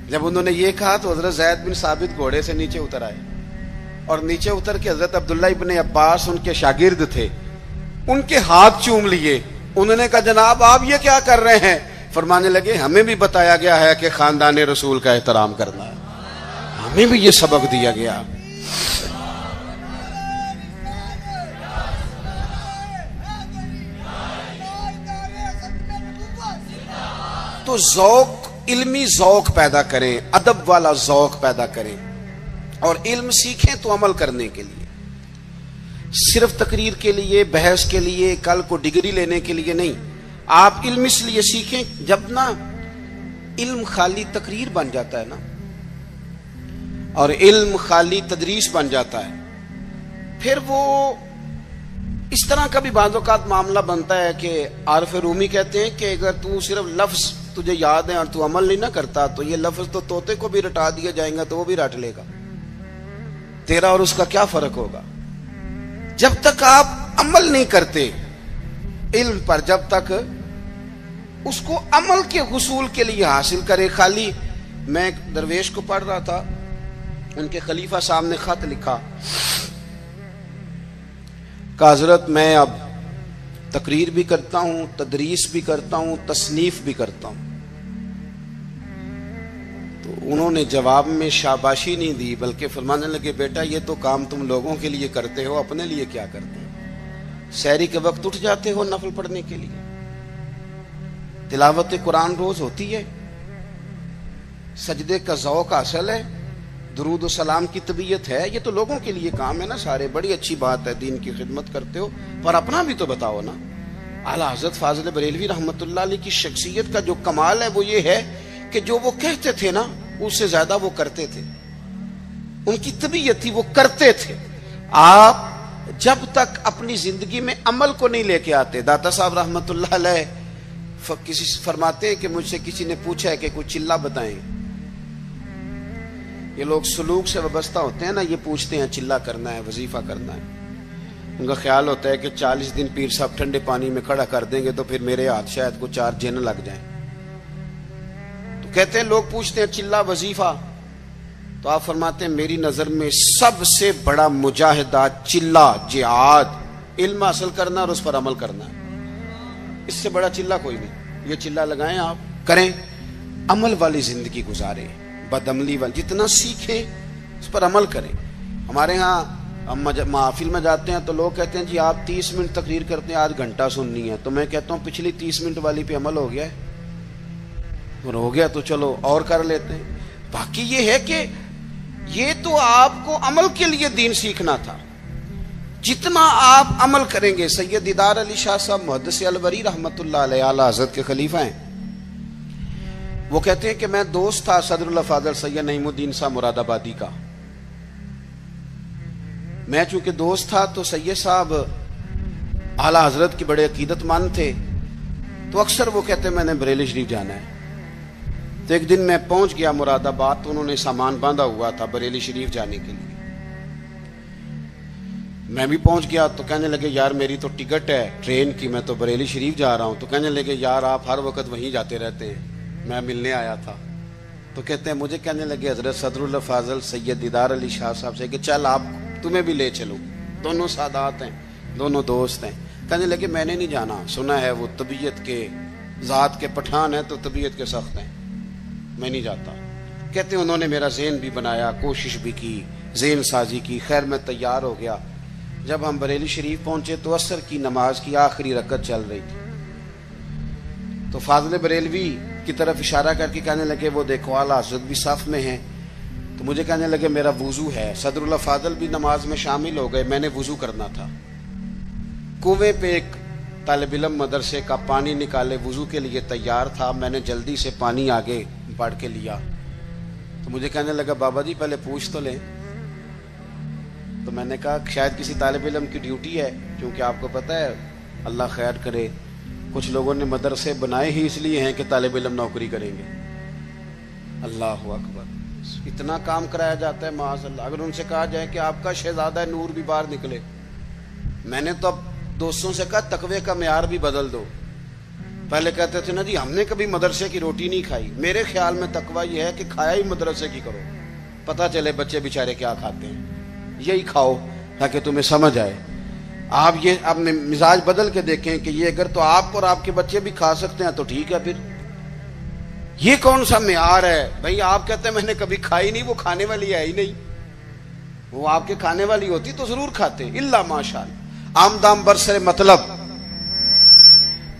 جب انہوں نے یہ کہا تو حضرت زید بن ثابت گھوڑے سے نیچے اتر آئے اور نیچے اتر کے حضرت عبداللہ ابن عباس ان کے شاگرد تھے، ان کے ہاتھ چوم لیے۔ انہوں نے کہا جناب آپ یہ کیا کر رہے ہیں؟ فرمانے لگے ہمیں بھی بتایا گیا ہے کہ خاندان رسول کا احترام کرنا ہے، ہمیں بھی یہ سبق دیا گیا۔ تو ذوق، علمی ذوق پیدا کریں، ادب والا ذوق پیدا کریں، اور علم سیکھیں تو عمل کرنے کے لیے، صرف تقریر کے لیے، بحث کے لیے، کل کو ڈگری لینے کے لیے نہیں۔ آپ علم اس لیے سیکھیں، جب نا علم خالی تقریر بن جاتا ہے نا، اور علم خالی تدریس بن جاتا ہے، پھر وہ اس طرح کا بھی بعض اوقات معاملہ بنتا ہے کہ عارف رومی کہتے ہیں کہ اگر تو صرف لفظ تجھے یاد ہے اور تو عمل نہیں نہ کرتا تو یہ لفظ تو طوطے کو بھی رٹا دیا جائیں گا تو وہ بھی رٹ لے گا، تیرا اور اس کا کیا فرق ہوگا؟ جب تک آپ عمل نہیں کرتے علم پر، جب تک اس کو عمل کے حصول کے لیے حاصل کرے۔ خالی میں ایک درویش کو پڑھ رہا تھا، ان کے خلیفہ صاحب نے خط لکھا کہ حضرت میں اب تقریر بھی کرتا ہوں، تدریس بھی کرتا ہوں، تصنیف بھی کرتا ہوں۔ تو انہوں نے جواب میں شاباشی نہیں دی، بلکہ فرمانے لگے بیٹا یہ تو کام تم لوگوں کے لیے کرتے ہو، اپنے لیے کیا کرتے ہو؟ سحری کے وقت اٹھ جاتے ہو نفل پڑھنے کے لیے، تلاوت قرآن روز ہوتی ہے، سجدے کا ذوق حاصل ہے، درود و سلام کی طبیعت ہے، یہ تو لوگوں کے لیے کام ہے نا سارے، بڑی اچھی بات ہے، دین کی خدمت کرتے ہو، پر اپنا بھی تو بتاؤ نا۔ اعلیٰ حضرت فاضل بریلوی رحمۃ اللہ علیہ کی شخصیت کا جو کمال ہے وہ یہ ہے کہ جو وہ کہتے تھے نا اس سے زیادہ وہ کرتے تھے، ان کی طبیعت تھی وہ کرتے تھے۔ آپ جب تک اپنی زندگی میں عمل کو نہیں لے کے آتے، داتا صاحب رحمۃ اللہ علیہ کسی فرماتے ہیں کہ مجھ سے کسی نے پوچھا ہے کہ کوئی چلہ بتائیں، یہ لوگ سلوک سے وابستہ ہوتے ہیں نا، یہ پوچھتے ہیں چلہ کرنا ہے، وظیفہ کرنا ہے، ان کا خیال ہوتا ہے کہ 40 دن پیر صاحب ٹھنڈے پانی میں کھڑا کر دیں گے تو پھر میرے ہاتھ شاید کو 4 جن لگ جائیں۔ تو کہتے ہیں لوگ پوچھتے ہیں چلہ وظیفہ، تو آپ فرماتے ہیں میری نظر میں سب سے بڑا مجاہدہ چلہ جہاد، علم حاصل کرنا اور اس پر عمل کرنا ہے، اس سے بڑا چلہ کوئی نہیں۔ یہ چلہ لگائیں، آپ کریں، عمل والی زندگی گزاریں، بدعملی والی، جتنا سیکھیں اس پر عمل کریں۔ ہمارے ہاں ہم محافل میں جاتے ہیں تو لوگ کہتے ہیں جی آپ 30 منٹ تقریر کرتے ہیں، آج گھنٹہ سننی ہے، تو میں کہتا ہوں پچھلی 30 منٹ والی پہ عمل ہو گیا ہے، اور ہو گیا تو چلو اور کر لیتے ہیں۔ باقی یہ ہے کہ یہ تو آپ کو عمل کے لیے دین سیکھنا تھا، جتنا آپ عمل کریں گے۔ سید دیدار علی شاہ صاحب محدث الوری رحمۃ اللہ علیہ، اعلیٰ حضرت کے خلیفہ ہیں، وہ کہتے ہیں کہ میں دوست تھا صدر اللہ فاضل سید نعیم الدین صاحب مراد آبادی کا، میں چونکہ دوست تھا تو سید صاحب اعلیٰ حضرت کی بڑے عقیدت مند تھے، تو اکثر وہ کہتے ہیں میں نے بریلی شریف جانا ہے۔ تو ایک دن میں پہنچ گیا مراد آباد، تو انہوں نے سامان باندھا ہوا تھا بریلی شریف جانے کے لیے، میں بھی پہنچ گیا، تو کہنے لگے یار میری تو ٹکٹ ہے ٹرین کی، میں تو بریلی شریف جا رہا ہوں۔ تو کہنے لگے یار آپ ہر وقت وہیں جاتے رہتے ہیں، میں ملنے آیا تھا۔ تو کہتے ہیں مجھے کہنے لگے حضرت صدر اللہ فاضل سید دیدار علی شاہ صاحب سے کہ چل آپ تمہیں بھی لے چلو، دونوں سادات ہیں، دونوں دوست ہیں۔ کہنے لگے میں نے نہیں جانا، سنا ہے وہ طبیعت کے ذات کے پٹھان ہیں تو طبیعت کے سخت ہیں، میں نہیں جاتا۔ کہتے ہیں انہوں نے میرا ذہن بھی بنایا، کوشش بھی کی، ذہن سازی کی، خیر میں تیار ہو گیا۔ جب ہم بریلی شریف پہنچے تو عصر کی نماز کی آخری رکعت چل رہی تھی، تو فاضل بریلوی کی طرف اشارہ کر کے کہنے لگے وہ دیکھو اعلیٰ حضرت بھی صف میں ہیں۔ تو مجھے کہنے لگے میرا وضو ہے، صدر اللہ فاضل بھی نماز میں شامل ہو گئے، میں نے وضو کرنا تھا۔ کنویں پہ ایک طالب علم مدرسے کا پانی نکالے وضو کے لیے تیار تھا، میں نے جلدی سے پانی آگے بڑھ کے لیا، تو مجھے کہنے لگا بابا جی پہلے پوچھ تو لیں۔ تو میں نے کہا شاید کسی طالب علم کی ڈیوٹی ہے، کیونکہ آپ کو پتہ ہے اللہ خیر کرے کچھ لوگوں نے مدرسے بنائے ہی اس لیے ہیں کہ طالب علم نوکری کریں گے۔ اللہ اکبر، اتنا کام کرایا جاتا ہے معاذ اللہ۔ اگر ان سے کہا جائے کہ آپ کا شہزادہ نور بھی باہر نکلے، میں نے تو اب دوستوں سے کہا تقوی کا معیار بھی بدل دو۔ پہلے کہتے تھے نا جی ہم نے کبھی مدرسے کی روٹی نہیں کھائی، میرے خیال میں تقوی یہ ہے کہ کھایا ہی مدرسے کی کرو، پتہ چلے بچے بیچارے کیا کھاتے ہیں، یہی کھاؤ تاکہ تمہیں سمجھ آئے۔ آپ یہ اپنے مزاج بدل کے دیکھیں کہ یہ اگر تو آپ اور آپ کے بچے بھی کھا سکتے ہیں تو ٹھیک ہے، پھر یہ کون سا معیار ہے بھائی؟ آپ کہتے ہیں میں نے کبھی کھائی نہیں، وہ کھانے والی ہے ہی نہیں، وہ آپ کے کھانے والی ہوتی تو ضرور کھاتے، الا ماشاء اللہ۔ آمدام برسر مطلب